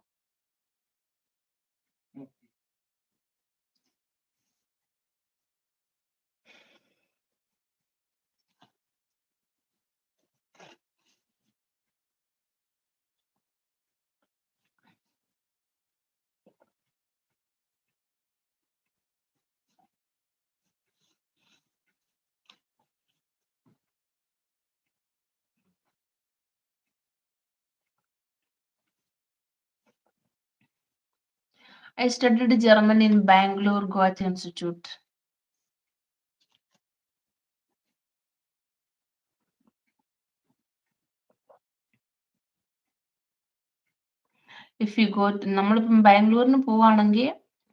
I studied German in Bangalore Goethe Institute. If you go നമ്മളിപ്പം ബാംഗ്ലൂരിന് പോവാണെങ്കിൽ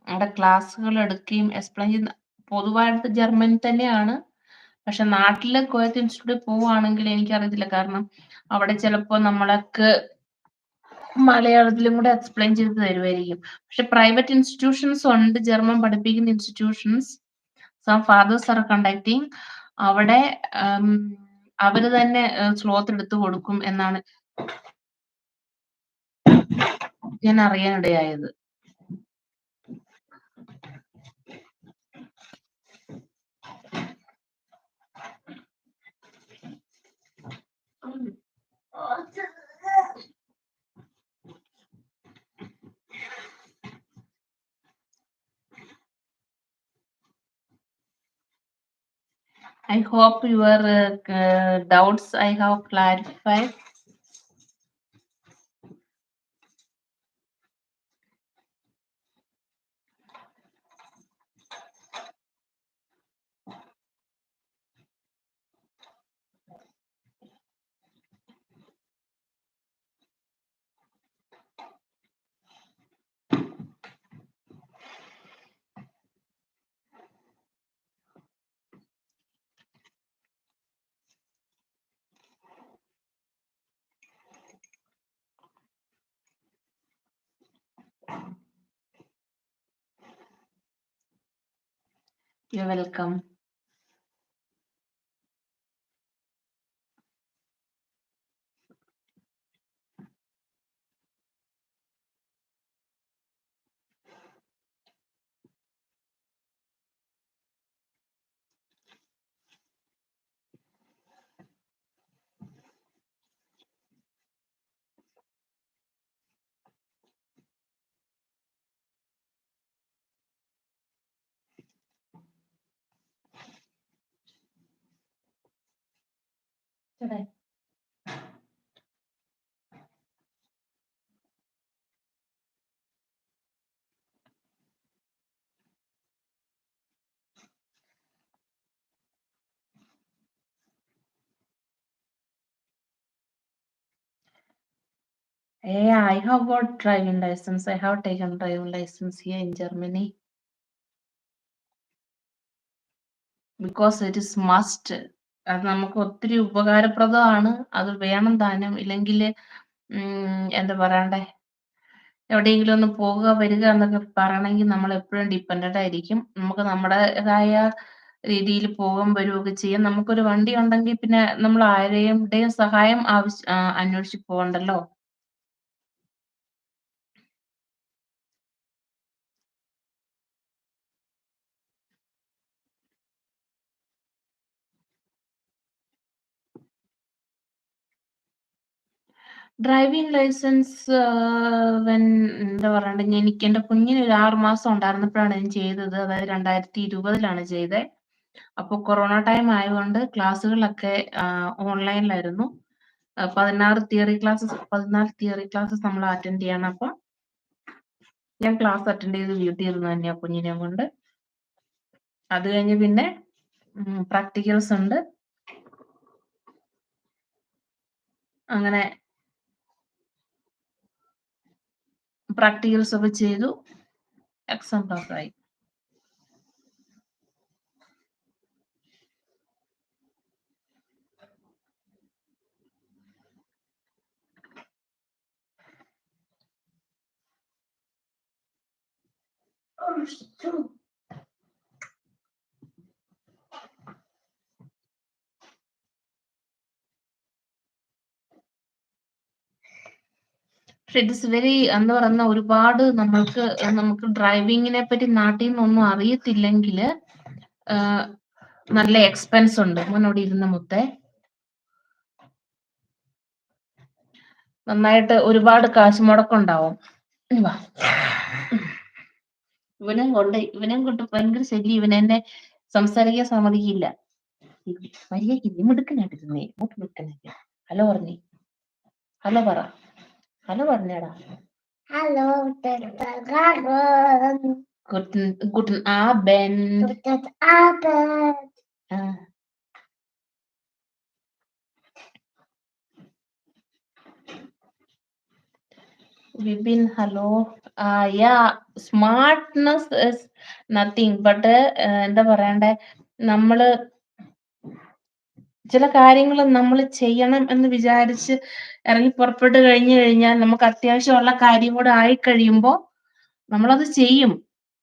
അവിടെ ക്ലാസ്സുകൾ എടുക്കുകയും എക്സ്പ്ലെയിൻ ചെയ്യുന്ന പൊതുവായിട്ട് ജർമ്മൻ തന്നെയാണ്. പക്ഷെ നാട്ടിലെ ഗോയത്തെ ഇൻസ്റ്റിറ്റ്യൂട്ടിൽ പോവുകയാണെങ്കിൽ എനിക്കറിയത്തില്ല. കാരണം അവിടെ ചിലപ്പോൾ നമ്മളക്ക് മലയാളത്തിലും കൂടെ എക്സ്പ്ലെയിൻ ചെയ്ത് തരുമായിരിക്കും. പക്ഷെ പ്രൈവറ്റ് ഇൻസ്റ്റിറ്റ്യൂഷൻസ് ഉണ്ട് ജർമ്മൻ പഠിപ്പിക്കുന്ന institutions. Some fathers are conducting. അവിടെ അവര് തന്നെ സ്ലോട്ട് എടുത്ത് കൊടുക്കും എന്നാണ് ഞാൻ അറിയാനിടയായത്. I hope your doubts I have clarified. You're welcome. Today. Yeah, I have got driving license. I have taken driving license here in Germany because it is must. അത് നമുക്ക് ഒത്തിരി ഉപകാരപ്രദമാണ്. അത് വേണം താനും. ഇല്ലെങ്കിൽ എന്താ പറയണ്ടേ, എവിടെയെങ്കിലും ഒന്ന് പോകുക വരിക എന്നൊക്കെ പറയണമെങ്കിൽ നമ്മൾ എപ്പോഴും ഡിപ്പെൻഡന്റ് ആയിരിക്കും. നമുക്ക് നമ്മുടേതായ രീതിയിൽ പോകാൻ വരികയൊക്കെ ചെയ്യാം. നമുക്കൊരു വണ്ടി ഉണ്ടെങ്കിൽ പിന്നെ നമ്മൾ ആരുടെയും സഹായം അന്വേഷിച്ച് പോകണ്ടല്ലോ. ഡ്രൈവിംഗ് ലൈസൻസ് എന്താ പറയണ്ടേ, എനിക്ക് എൻ്റെ കുഞ്ഞിന് ഒരു 6 മാസം ഉണ്ടായിരുന്നപ്പോഴാണ് ഞാൻ ചെയ്തത്. അതായത് 2020 ചെയ്തത്. അപ്പോൾ കൊറോണ ടൈം ആയതുകൊണ്ട് ക്ലാസ്സുകളൊക്കെ ഓൺലൈനിലായിരുന്നു. 14 തിയറി ക്ലാസ്സസ് നമ്മൾ അറ്റൻഡ് ചെയ്യണം. അപ്പോൾ ഞാൻ ക്ലാസ് അറ്റൻഡ് ചെയ്ത് വീട്ടിൽ ഇരുന്ന് തന്നെയാണ് കുഞ്ഞിനെ കൊണ്ട്. അത് കഴിഞ്ഞ് പിന്നെ പ്രാക്ടിക്കൽസ് ഉണ്ട്. അങ്ങനെ പ്രാക്ടിക്കൽസ് ഒക്കെ ചെയ്തു. എക്സാം പാസ്സായി. പക്ഷെ ഇറ്റ്സ് വെരി എന്താ പറയുന്ന ഒരുപാട് നമുക്ക് ഡ്രൈവിങ്ങിനെ പറ്റി നാട്ടിൽ നിന്നൊന്നും അറിയത്തില്ലെങ്കിൽ നല്ല എക്സ്പെൻസ് ഉണ്ട്. മോനോട് ഇരുന്ന മുത്തേ നന്നായിട്ട് ഒരുപാട് കാശ് മുടക്കുണ്ടാവും. വാ. ഇവനെ കൊണ്ട് ഭയങ്കര ശല്യം. ഇവനെന്നെ സംസാരിക്കാൻ സമ്മതിക്കില്ല. മര്യാദയ്ക്ക് മിടുക്കനായിട്ടിരുന്നേ. മിടുക്കനായിട്ട് ഹലോ പറഞ്ഞേ. ഹലോ പറ. ഹലോ പറഞ്ഞാടാ. ഹലോ ഗുട്ടൻ ആബെൻഡ്. Vipin hello. Smartness is nothing but എന്താ പറയണ്ടേ, നമ്മള് ചില കാര്യങ്ങൾ നമ്മൾ ചെയ്യണം എന്ന് വിചാരിച്ച് ഇറങ്ങി പുറപ്പെട്ട് കഴിഞ്ഞാൽ നമുക്ക് അത്യാവശ്യമുള്ള കാര്യം കൂടെ ആയി കഴിയുമ്പോൾ നമ്മളത് ചെയ്യും.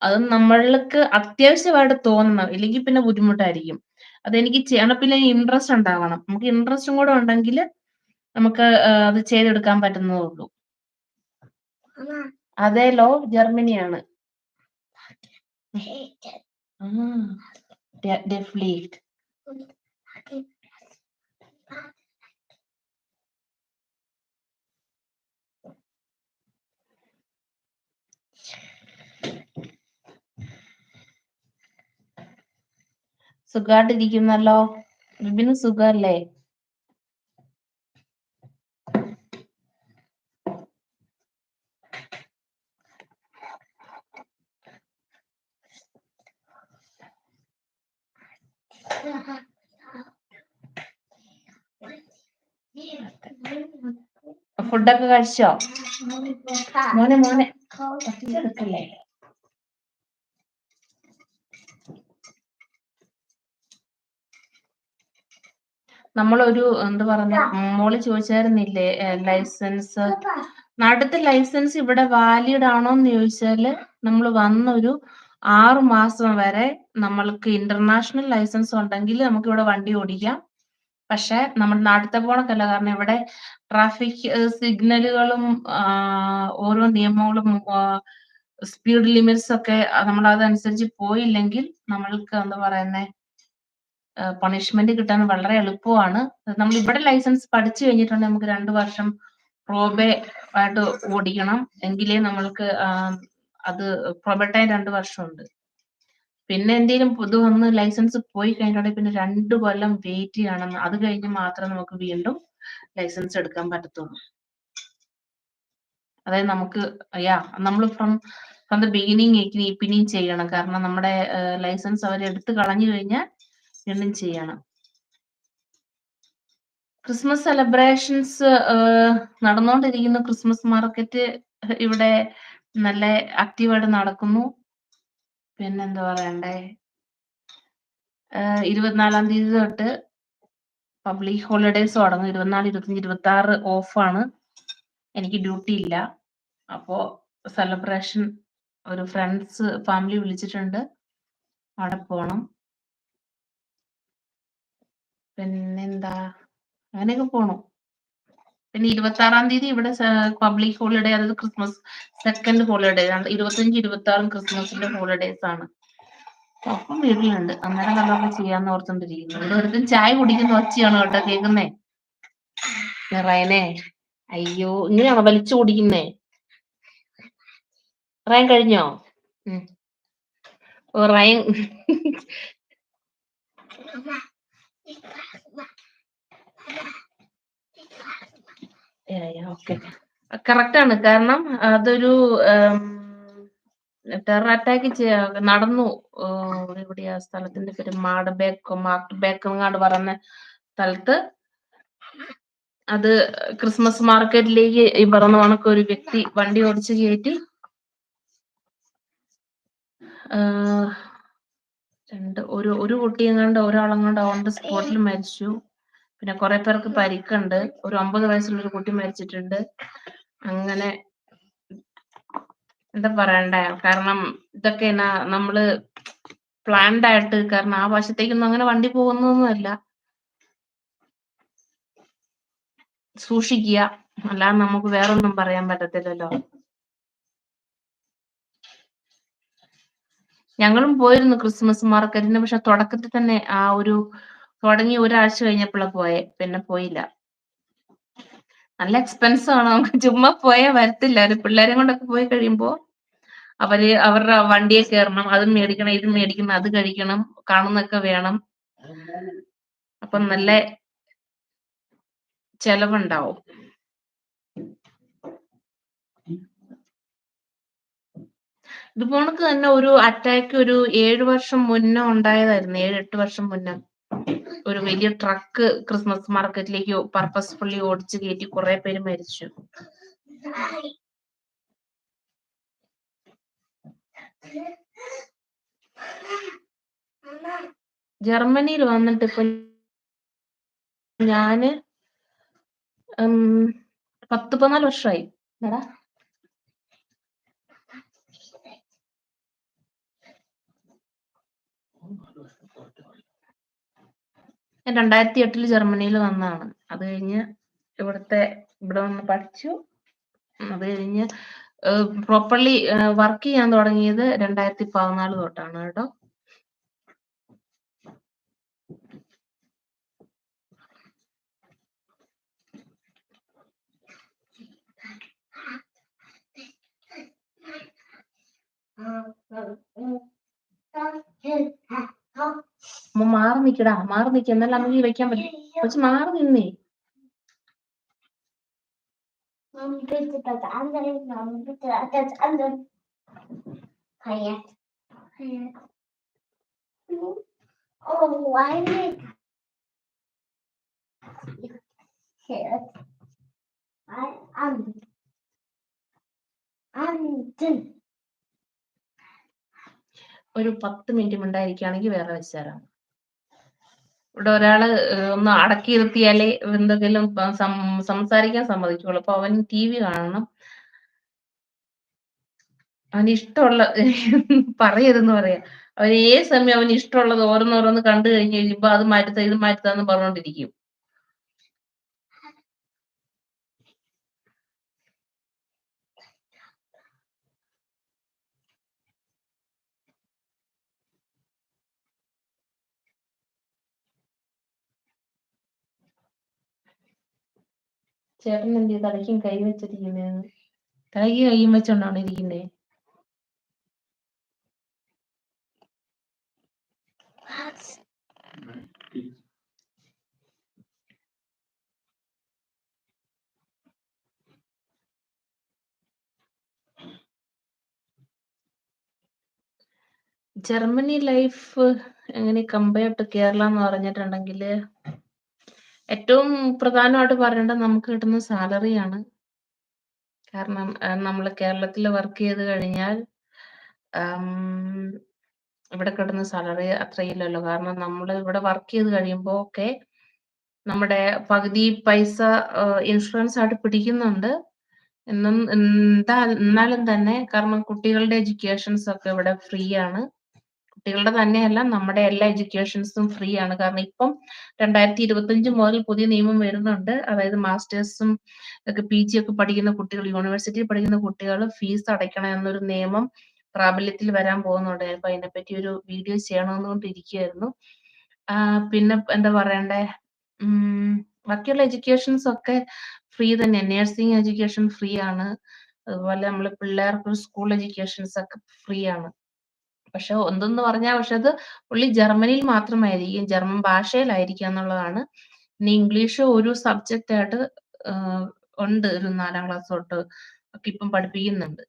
അത് നമ്മൾക്ക് അത്യാവശ്യമായിട്ട് തോന്നണം, ഇല്ലെങ്കിൽ പിന്നെ ബുദ്ധിമുട്ടായിരിക്കും. അതെനിക്ക് ചെയ്യണം. പിന്നെ ഇൻട്രസ്റ്റ് ഉണ്ടാവണം. നമുക്ക് ഇൻട്രസ്റ്റും കൂടെ ഉണ്ടെങ്കിൽ നമുക്ക് അത് ചെയ്തെടുക്കാൻ പറ്റുന്നതേ ഉള്ളൂ. അതേലോ, ജർമ്മനിയാണ്. ഡെഫ്ലീറ്റ്. സുഖായിട്ടിരിക്കുന്നല്ലോ. വിപിന് സുഖല്ലേ? ഫുഡൊക്കെ കഴിച്ചോ? മോനെ എടുക്കല്ലേ. നമ്മളൊരു എന്താ പറഞ്ഞ, മോള് ചോദിച്ചായിരുന്നില്ലേ ലൈസൻസ്, നാട്ടിലത്തെ ലൈസൻസ് ഇവിടെ വാലിഡ് ആണോന്ന് ചോദിച്ചാല് നമ്മൾ വന്നൊരു 6 മാസം വരെ നമ്മൾക്ക് ഇന്റർനാഷണൽ ലൈസൻസ് ഉണ്ടെങ്കിൽ നമുക്ക് ഇവിടെ വണ്ടി ഓടിക്കാം. പക്ഷെ നമ്മുടെ നാട്ടിലത്തെ പോണക്കല്ല. കാരണം ഇവിടെ ട്രാഫിക് സിഗ്നലുകളും ഓരോ നിയമങ്ങളും സ്പീഡ് ലിമിറ്റ്സ് ഒക്കെ നമ്മൾ അതനുസരിച്ച് പോയില്ലെങ്കിൽ നമ്മൾക്ക് എന്താ പറയുന്നേ, പണിഷ്മെന്റ് കിട്ടാൻ വളരെ എളുപ്പമാണ്. നമ്മൾ ഇവിടെ ലൈസൻസ് പഠിച്ചു കഴിഞ്ഞിട്ടുണ്ടെങ്കിൽ നമുക്ക് 2 വർഷം പ്രോബേ ആയിട്ട് ഓടിക്കണം. എങ്കിലേ നമ്മൾക്ക് അത് പ്രോബേ ടൈം 2 വർഷമുണ്ട്. പിന്നെ എന്തെങ്കിലും ഇത് വന്ന് ലൈസൻസ് പോയി കഴിഞ്ഞിട്ടുണ്ടെങ്കിൽ പിന്നെ 2 കൊല്ലം വെയിറ്റ് ചെയ്യണം. അത് കഴിഞ്ഞ് മാത്രമേ നമുക്ക് വീണ്ടും ലൈസൻസ് എടുക്കാൻ പറ്റത്തുള്ളൂ. അതായത് നമുക്ക് നമ്മൾ ഫ്രം ദ ബിഗിനിങ് പിന്നെയും ചെയ്യണം. കാരണം നമ്മുടെ ലൈസൻസ് അവർ എടുത്ത് കളഞ്ഞു കഴിഞ്ഞാൽ വീണ്ടും ചെയ്യണം. ക്രിസ്മസ് സെലിബ്രേഷൻസ് നടന്നുകൊണ്ടിരിക്കുന്നു. ക്രിസ്മസ് മാർക്കറ്റ് ഇവിടെ നല്ല ആക്റ്റീവായിട്ട് നടക്കുന്നു. പിന്നെന്താ പറയണ്ടേ, 24-ാം തീയതി തൊട്ട് പബ്ലിക് ഹോളിഡേസ് തുടങ്ങും. 24, 25, 26 ഓഫാണ്. എനിക്ക് ഡ്യൂട്ടി ഇല്ല. അപ്പോ സെലിബ്രേഷൻ ഒരു ഫ്രണ്ട്സ് ഫാമിലി വിളിച്ചിട്ടുണ്ട്, അവിടെ പോണം. പിന്നെന്താ, അങ്ങനെയൊക്കെ പോണു. പിന്നെ 26-ാം തീയതി ഇവിടെ പബ്ലിക് ഹോളിഡേ, അതായത് ക്രിസ്മസ് സെക്കൻഡ് ഹോളിഡേ ആണ്. 25, 26 ക്രിസ്മസിന്റെ ഹോളിഡേസ് ആണ്. അപ്പം വീട്ടിലുണ്ട്. അന്നേരം വല്ലതൊക്കെ ചെയ്യാന്ന് ഓർത്തോണ്ടിരിക്കുന്നു. ഇവിടെ ഒരുത്തും ചായ കുടിക്കുന്ന ഒച്ചയാണ് കേട്ടോ കേൾക്കുന്നേ. റയനെ, അയ്യോ, ഇങ്ങനെയാണോ വലിച്ചു കുടിക്കുന്നേ? റയൻ കഴിഞ്ഞോ? റയൻ ഓക്കെ, കറക്റ്റ് ആണ്. കാരണം അതൊരു ടെറർ അറ്റാക്ക് നടന്നു. എവിടെയാ സ്ഥലത്തിന്റെ പേര്? മാർട്ട് ബേക്ക് പറഞ്ഞ സ്ഥലത്ത്. അത് ക്രിസ്മസ് മാർക്കറ്റിലേക്ക് ഈ പറഞ്ഞ കണക്ക് ഒരു വ്യക്തി വണ്ടി ഓടിച്ച് കയറ്റി ഒരു കുട്ടിയെങ്ങാണ്ട് ഒരാളെങ്ങാണ്ട് ഓൺ ദ സ്പോട്ടിൽ മരിച്ചു. പിന്നെ കുറെ പേർക്ക് പരിക്കുണ്ട്. ഒരു 50 വയസ്സുള്ള ഒരു കുട്ടി മരിച്ചിട്ടുണ്ട്. അങ്ങനെ എന്താ പറയണ്ടേ, കാരണം ഇതൊക്കെ നമ്മള് പ്ലാൻഡ് ആയിട്ട്, കാരണം ആ വശത്തേക്കൊന്നും അങ്ങനെ വണ്ടി പോകുന്നൊന്നുമല്ല. സൂക്ഷിക്കുക. അല്ലാതെ നമുക്ക് വേറൊന്നും പറയാൻ പറ്റത്തില്ലല്ലോ. ഞങ്ങളും പോയിരുന്നു ക്രിസ്മസ് മാർക്കറ്റിന്. പക്ഷെ തുടക്കത്തിൽ തന്നെ തുടങ്ങി ഒരാഴ്ച കഴിഞ്ഞപ്പോഴാ പോയെ. പിന്നെ പോയില്ല. നല്ല എക്സ്പെൻസ് ആണ്. നമുക്ക് ചുമ്മാ പോയാ വരത്തില്ല. ഒരു പിള്ളേരെ കൊണ്ടൊക്കെ പോയി കഴിയുമ്പോ അവരുടെ വണ്ടിയെ കേറണം, അത് മേടിക്കണം, ഇത് മേടിക്കണം, അത് കഴിക്കണം, കാണുന്നൊക്കെ വേണം. അപ്പം നല്ല ചെലവുണ്ടാവും. ഇതുപോണക്ക് തന്നെ ഒരു അറ്റാക്ക് ഒരു 7 വർഷം മുന്നേ ഉണ്ടായതായിരുന്നു. 7, 8 വർഷം മുന്നേ. ഒരു വലിയ ട്രക്ക് ക്രിസ്മസ് മാർക്കറ്റിലേക്ക് പർപ്പസ്ഫുള്ളി ഓടിച്ച് കയറ്റി കുറെ പേര് മരിച്ചു. ജർമ്മനിയിൽ വന്നിട്ട് ഇപ്പൊ ഞാന് 10-14 വർഷമായി. എടാ ഞാൻ 2008 ജർമ്മനിയിൽ വന്നതാണ്. അത് കഴിഞ്ഞ് ഇവിടെ വന്ന് പഠിച്ചു. അത് കഴിഞ്ഞ് പ്രോപ്പർലി വർക്ക് ചെയ്യാൻ തുടങ്ങിയത് 2014 തൊട്ടാണ് കേട്ടോ. മാറി നിക്കടാ, മാറി നിക്ക, എന്നാലും നമുക്ക് വെക്കാൻ പറ്റും. പക്ഷെ മാറി നിന്നേ. Bitte das andere, bitte das andere. Jetzt. Oh, why not? Here. I'm ഒരു 10 മിനിറ്റ് മിണ്ടായിരിക്കുകയാണെങ്കിൽ വേറെ വെച്ചുതരാം. ഇവിടെ ഒരാള് ഒന്ന് അടക്കിയിരുത്തിയാലേ എന്തെങ്കിലും സംസാരിക്കാൻ സമ്മതിക്കുള്ളൂ. അപ്പൊ അവൻ TV കാണണം. അവന് ഇഷ്ടമുള്ള പറയരുതെന്ന് പറയാ. അവന് ഏത് സമയം അവന് ഇഷ്ടമുള്ളത് ഓരോന്നോരോന്ന് കണ്ടു കഴിഞ്ഞ് കഴിയുമ്പോ അത് മാറ്റിത്താ, ഇത് മാറ്റിത്താന്ന് പറഞ്ഞോണ്ടിരിക്കും. ചേട്ടൻ എന്ത് തലയ്ക്കും കൈ വെച്ചിരിക്കുന്നേന്ന്? തലയ്ക്ക് കൈയും വെച്ചോണ്ടാണ് ഇരിക്കുന്നേ. ജർമ്മനി ലൈഫ് എങ്ങനെ കമ്പയർ ടു കേരള എന്ന് പറഞ്ഞിട്ടുണ്ടെങ്കിൽ, ഏറ്റവും പ്രധാനമായിട്ട് പറയേണ്ടത് നമുക്ക് കിട്ടുന്ന സാലറിയാണ്. കാരണം നമ്മൾ കേരളത്തിൽ വർക്ക് ചെയ്ത് കഴിഞ്ഞാൽ ഇവിടെ കിട്ടുന്ന സാലറി അത്രയില്ലല്ലോ. കാരണം നമ്മൾ ഇവിടെ വർക്ക് ചെയ്ത് കഴിയുമ്പോൾ ഒക്കെ നമ്മുടെ പകുതി പൈസ ഇൻഷുറൻസ് ആയിട്ട് പിടിക്കുന്നുണ്ട്. എന്നാലും തന്നെ, കാരണം കുട്ടികളുടെ എഡ്യൂക്കേഷൻസ് ഒക്കെ ഇവിടെ ഫ്രീ ആണ്. കുട്ടികളുടെ തന്നെയല്ല, നമ്മുടെ എല്ലാ എഡ്യൂക്കേഷൻസും ഫ്രീ ആണ്. കാരണം ഇപ്പം 2025 മുതൽ പുതിയ നിയമം വരുന്നുണ്ട്. അതായത് മാസ്റ്റേഴ്സും ഒക്കെ PG ഒക്കെ പഠിക്കുന്ന കുട്ടികൾ, യൂണിവേഴ്സിറ്റിയിൽ പഠിക്കുന്ന കുട്ടികൾ ഫീസ് അടയ്ക്കണം എന്നൊരു നിയമം പ്രാബല്യത്തിൽ വരാൻ പോകുന്നുണ്ട്. അപ്പൊ അതിനെപ്പറ്റി ഒരു വീഡിയോ ചെയ്യണമെന്നുകൊണ്ടിരിക്കുകയായിരുന്നു. പിന്നെ എന്താ പറയണ്ടേ, ബാക്കിയുള്ള എഡ്യൂക്കേഷൻസ് ഒക്കെ ഫ്രീ തന്നെ. നഴ്സിംഗ് എഡ്യൂക്കേഷൻ ഫ്രീ ആണ്. അതുപോലെ നമ്മള് പിള്ളേർക്ക് സ്കൂൾ എഡ്യൂക്കേഷൻസ് ഒക്കെ ഫ്രീ ആണ്. പക്ഷെ എന്തെന്ന് പറഞ്ഞാൽ, പക്ഷെ അത് പുള്ളി ജർമ്മനിയിൽ മാത്രമായിരിക്കും, ജർമ്മൻ ഭാഷയിലായിരിക്കും എന്നുള്ളതാണ്. ഇനി ഇംഗ്ലീഷ് ഒരു സബ്ജക്റ്റ് ആയിട്ട് ഉണ്ട്. ഒരു 4ാം ക്ലാസ് തൊട്ട് ഒക്കെ ഇപ്പം പഠിപ്പിക്കുന്നുണ്ട്.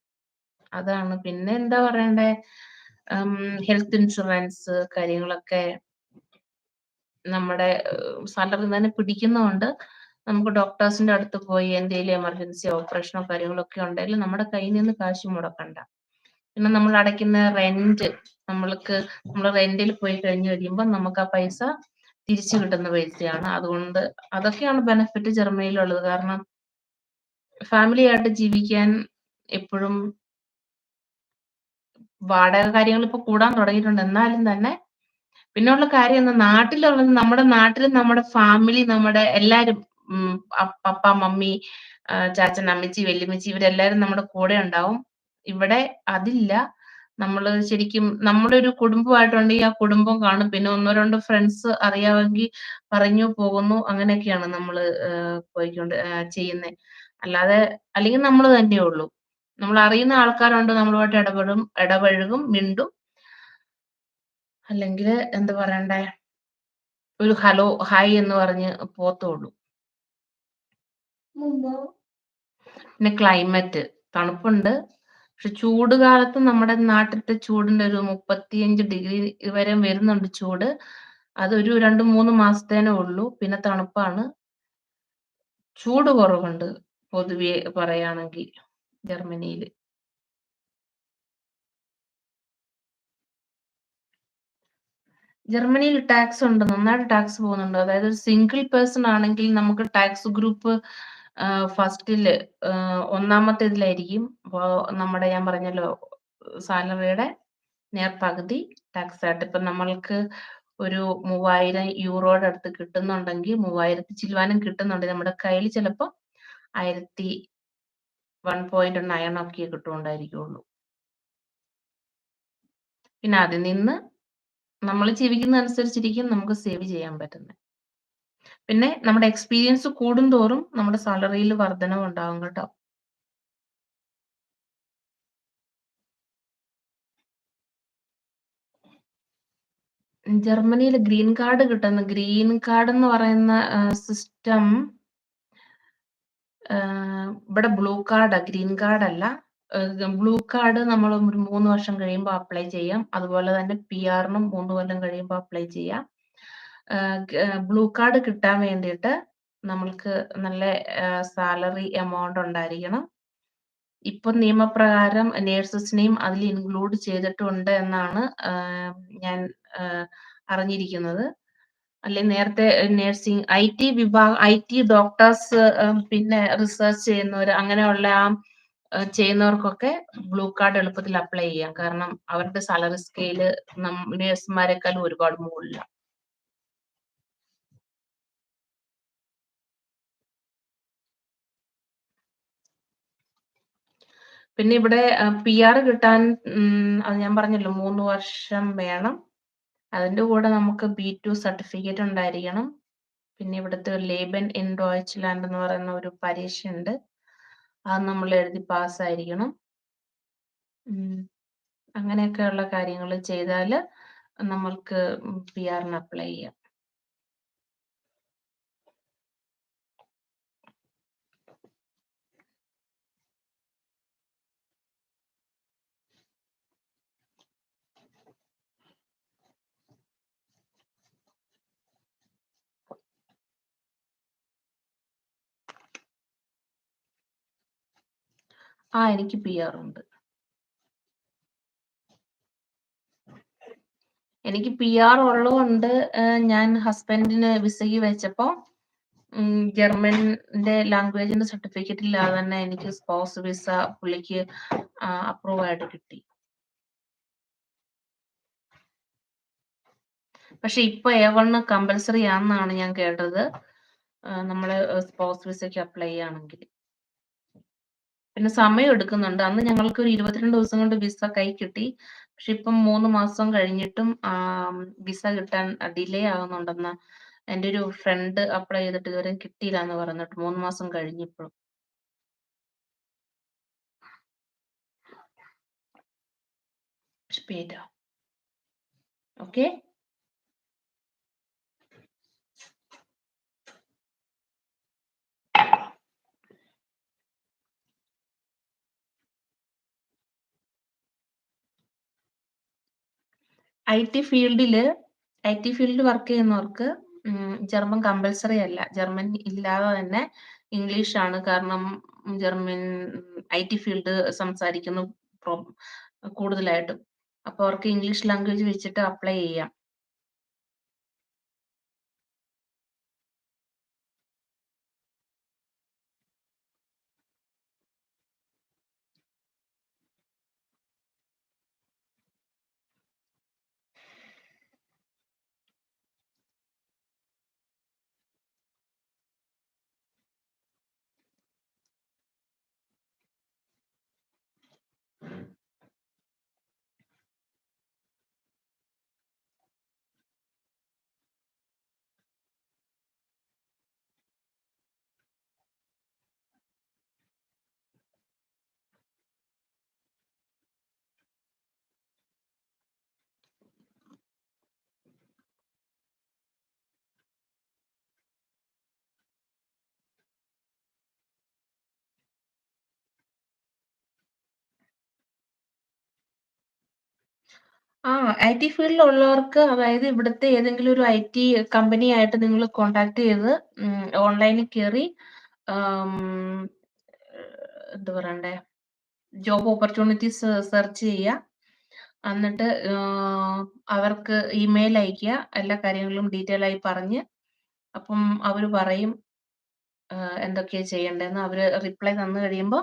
അതാണ്. പിന്നെ എന്താ പറയണ്ടേ, ഹെൽത്ത് ഇൻഷുറൻസ് കാര്യങ്ങളൊക്കെ നമ്മുടെ സാലറി തന്നെ പിടിക്കുന്നതുകൊണ്ട് നമുക്ക് ഡോക്ടേഴ്സിന്റെ അടുത്ത് പോയി എന്തെങ്കിലും എമർജൻസി ഓപ്പറേഷനോ കാര്യങ്ങളൊക്കെ ഉണ്ടെങ്കിൽ നമ്മുടെ കയ്യിൽ നിന്ന് കാശ് മുടക്കണ്ട. പിന്നെ നമ്മൾ അടയ്ക്കുന്ന റെന്റ്, നമ്മൾ റെന്റിൽ പോയി കഴിഞ്ഞ് കഴിയുമ്പോൾ നമുക്ക് ആ പൈസ തിരിച്ചു കിട്ടുന്ന പൈസയാണ്. അതുകൊണ്ട് അതൊക്കെയാണ് ബെനിഫിറ്റ് ജർമ്മനിയിലുള്ളത്. കാരണം ഫാമിലി ആയിട്ട് ജീവിക്കാൻ എപ്പോഴും വാടക കാര്യങ്ങൾ ഇപ്പൊ കൂടാൻ തുടങ്ങിയിട്ടുണ്ട്. എന്നാലും തന്നെ പിന്നെയുള്ള കാര്യം എന്താ നാട്ടിലുള്ളത് നമ്മുടെ നാട്ടില് നമ്മുടെ ഫാമിലി നമ്മുടെ എല്ലാരും പപ്പ, മമ്മി, ചാച്ചൻ, അമ്മച്ചി, വല്യമ്മച്ചി ഇവരെല്ലാരും നമ്മുടെ കൂടെ ഉണ്ടാവും. ഇവിടെ അതില്ല. നമ്മള് ശരിക്കും നമ്മുടെ ഒരു കുടുംബമായിട്ടുണ്ടെങ്കിൽ ആ കുടുംബം കാണും. പിന്നെ 1, 2 ഫ്രണ്ട്സ് അറിയാമെങ്കിൽ പറഞ്ഞു പോകുന്നു. അങ്ങനെയൊക്കെയാണ് നമ്മള് ചെയ്യുന്നേ. അല്ലാതെ അല്ലെങ്കിൽ നമ്മള് തന്നെയേ ഉള്ളൂ. നമ്മളറിയുന്ന ആൾക്കാരുണ്ട് നമ്മളുമായിട്ട് ഇടപഴകും, മിണ്ടും. അല്ലെങ്കില് എന്താ പറയണ്ടേ, ഒരു ഹലോ, ഹായ് എന്ന് പറഞ്ഞ് പോത്തേ ഉള്ളൂ. പിന്നെ ക്ലൈമറ്റ് തണുപ്പുണ്ട്. പക്ഷെ ചൂട് കാലത്ത് നമ്മുടെ നാട്ടിലത്തെ ചൂടിന്റെ ഒരു 35 ഡിഗ്രി വരെ വരുന്നുണ്ട് ചൂട്. അതൊരു 2, 3 മാസത്തേനേ ഉള്ളൂ. പിന്നെ തണുപ്പാണ്. ചൂട് കുറവുണ്ട് പൊതുവെ പറയാണെങ്കി ജർമ്മനിയില്. ജർമ്മനിയിൽ ടാക്സ് ഉണ്ട്. നന്നായിട്ട് ടാക്സ് പോകുന്നുണ്ട്. അതായത് ഒരു സിംഗിൾ പേഴ്സൺ ആണെങ്കിൽ നമുക്ക് ടാക്സ് ഗ്രൂപ്പ് ഫസ്റ്റില് ഒന്നാമത്തേതിലായിരിക്കും. അപ്പോ നമ്മുടെ ഞാൻ പറഞ്ഞല്ലോ സാലറിയുടെ നേർപകുതി ടാക്സ് ആയിട്ട്. ഇപ്പൊ നമ്മൾക്ക് ഒരു 3000 യൂറോയുടെ അടുത്ത് കിട്ടുന്നുണ്ടെങ്കിൽ 3000 ചില്ലുവാനം കിട്ടുന്നുണ്ടെങ്കിൽ നമ്മുടെ കയ്യിൽ ചിലപ്പോ 1.9 ഒക്കെ കിട്ടുന്നുണ്ടായിരിക്കുള്ളൂ. പിന്നെ അതിൽ നിന്ന് നമ്മൾ ജീവിക്കുന്ന അനുസരിച്ചിരിക്കും നമുക്ക് സേവ് ചെയ്യാൻ പറ്റുന്നത്. പിന്നെ നമ്മുടെ എക്സ്പീരിയൻസ് കൂടുന്തോറും നമ്മുടെ സാലറിയിൽ വർധനവ് ഉണ്ടാവും കേട്ടോ. ജർമ്മനിയിൽ ഗ്രീൻ കാർഡ് എന്ന് പറയുന്ന സിസ്റ്റം ഇവിടെ ബ്ലൂ കാർഡാ, ഗ്രീൻ കാർഡ് അല്ല. ബ്ലൂ കാർഡ് നമ്മൾ ഒരു 3 വർഷം കഴിയുമ്പോൾ അപ്ലൈ ചെയ്യാം. അതുപോലെ തന്നെ PR-നും 3 കൊല്ലം കഴിയുമ്പോൾ അപ്ലൈ ചെയ്യാം. ബ്ലൂ കാർഡ് കിട്ടാൻ വേണ്ടിയിട്ട് നമ്മൾക്ക് നല്ല സാലറി എമൗണ്ട് ഉണ്ടായിരിക്കണം. ഇപ്പൊ നിയമപ്രകാരം നേഴ്സസിനെയും അതിൽ ഇൻക്ലൂഡ് ചെയ്തിട്ടുണ്ട് എന്നാണ് ഞാൻ അറിഞ്ഞിരിക്കുന്നത്. അല്ലെങ്കിൽ നേരത്തെ നഴ്സിംഗ് IT ഡോക്ടേഴ്സ് പിന്നെ റിസർച്ച് ചെയ്യുന്നവര് അങ്ങനെയുള്ള ചെയ്യുന്നവർക്കൊക്കെ ബ്ലൂ കാർഡ് എളുപ്പത്തിൽ അപ്ലൈ ചെയ്യാം. കാരണം അവരുടെ സാലറി സ്കെയില് നേഴ്സുമാരെക്കാളും ഒരുപാട് മുകളിലാണ്. പിന്നെ ഇവിടെ PR കിട്ടാൻ അത് ഞാൻ പറഞ്ഞല്ലോ 3 വർഷം വേണം. അതിന്റെ കൂടെ നമുക്ക് B2 സർട്ടിഫിക്കറ്റ് ഉണ്ടായിരിക്കണം. പിന്നെ ഇവിടുത്തെ ലേബൻ ഇൻ ഡോയ്ച്ച്ലാൻഡ് എന്ന് പറയുന്ന ഒരു പരീക്ഷയുണ്ട്. അത് നമ്മൾ എഴുതി പാസ്സായിരിക്കണം. അങ്ങനെയൊക്കെയുള്ള കാര്യങ്ങൾ ചെയ്താല് നമ്മൾക്ക് PR-ന് അപ്ലൈ ചെയ്യാം. എനിക്ക് PR ഉണ്ട്. എനിക്ക് PR ഉള്ളതുകൊണ്ട് ഞാൻ ഹസ്ബൻഡിന് വിസയ്ക്ക് വെച്ചപ്പോ ജർമ്മന്റെ ലാംഗ്വേജിന്റെ സർട്ടിഫിക്കറ്റ് ഇല്ലാതെ തന്നെ എനിക്ക് സ്പൗസ് വിസ പുള്ളിക്ക് അപ്രൂവ് ആയിട്ട് കിട്ടി. പക്ഷെ ഇപ്പൊ A1 കമ്പൽസറി ആണെന്നാണ് ഞാൻ കേട്ടത്, നമ്മള് സ്പൗസ് വിസയ്ക്ക് അപ്ലൈ ചെയ്യുകയാണെങ്കിൽ. പിന്നെ സമയം എടുക്കുന്നുണ്ട്. അന്ന് ഞങ്ങൾക്ക് ഒരു 22 ദിവസം കൊണ്ട് വിസ കൈ കിട്ടി. പക്ഷെ ഇപ്പം 3 മാസം കഴിഞ്ഞിട്ടും വിസ കിട്ടാൻ ഡിലേ ആകുന്നുണ്ടെന്ന് എൻ്റെ ഒരു ഫ്രണ്ട് അപ്ലൈ ചെയ്തിട്ട് ഇതുവരെ കിട്ടിയില്ല എന്ന് പറഞ്ഞിട്ട് 3 മാസം കഴിഞ്ഞിപ്പോഴും. Später. Okay? IT ഫീൽഡിൽ വർക്ക് ചെയ്യുന്നവർക്ക് ജർമ്മൻ കമ്പൽസറി അല്ല. ജർമ്മൻ ഇല്ലാതെ തന്നെ ഇംഗ്ലീഷാണ്. കാരണം ജർമ്മൻ IT ഫീൽഡ് സംസാരിക്കുന്നു കൂടുതലായിട്ടും. അപ്പൊ അവർക്ക് ഇംഗ്ലീഷ് ലാംഗ്വേജ് വെച്ചിട്ട് അപ്ലൈ ചെയ്യാം. ആ ഐടി ഫീൽഡിലുള്ളവർക്ക് അതായത് ഇവിടുത്തെ ഏതെങ്കിലും ഒരു ഐടി കമ്പനിയായിട്ട് നിങ്ങൾ കോൺടാക്ട് ചെയ്ത് ഓൺലൈനിൽ കേറി ആം, എന്താ പറയണ്ടേ ജോബ് ഓപ്പർച്യൂണിറ്റീസ് സെർച്ച് ചെയ്യുക. എന്നിട്ട് അവർക്ക് ഇമെയിൽ അയക്കുക. എല്ലാ കാര്യങ്ങളും ഡീറ്റെയിൽ ആയി പറഞ്ഞ് അപ്പം അവര് പറയും എന്തൊക്കെയാ ചെയ്യണ്ടേന്ന്. അവര് റിപ്ലൈ തന്നു കഴിയുമ്പോ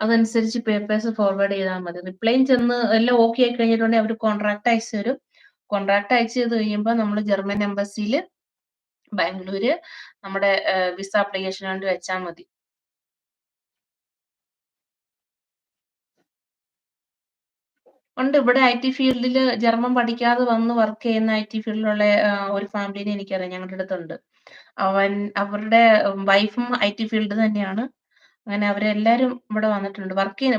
അതനുസരിച്ച് പേപ്പേഴ്സ് ഫോർവേഡ് ചെയ്താൽ മതി. റിപ്ലൈയും ചെന്ന് എല്ലാം ഓക്കെ ആയി കഴിഞ്ഞിട്ടുണ്ടെങ്കിൽ അവര് കോൺട്രാക്ട് അയച്ചു തരും. കോൺട്രാക്ട് അയച്ചു ചെയ്ത് കഴിയുമ്പോ നമ്മള് ജർമ്മൻ എംബസിയിൽ ബാംഗ്ലൂര് നമ്മുടെ വിസ ആപ്ലിക്കേഷന് വേണ്ടി വെച്ചാ മതി. ഉണ്ട്. ഇവിടെ ഐടി ഫീൽഡില് ജർമ്മൻ പഠിക്കാതെ വന്ന് വർക്ക് ചെയ്യുന്ന ഐടി ഫീൽഡിലുള്ള ഒരു ഫാമിലിനെ എനിക്കറിയാം. ഞങ്ങളുടെ അടുത്തുണ്ട്. അവരുടെ വൈഫും ഐടി ഫീൽഡ് തന്നെയാണ്. അങ്ങനെ അവരെല്ലാരും ഇവിടെ വന്നിട്ടുണ്ട്.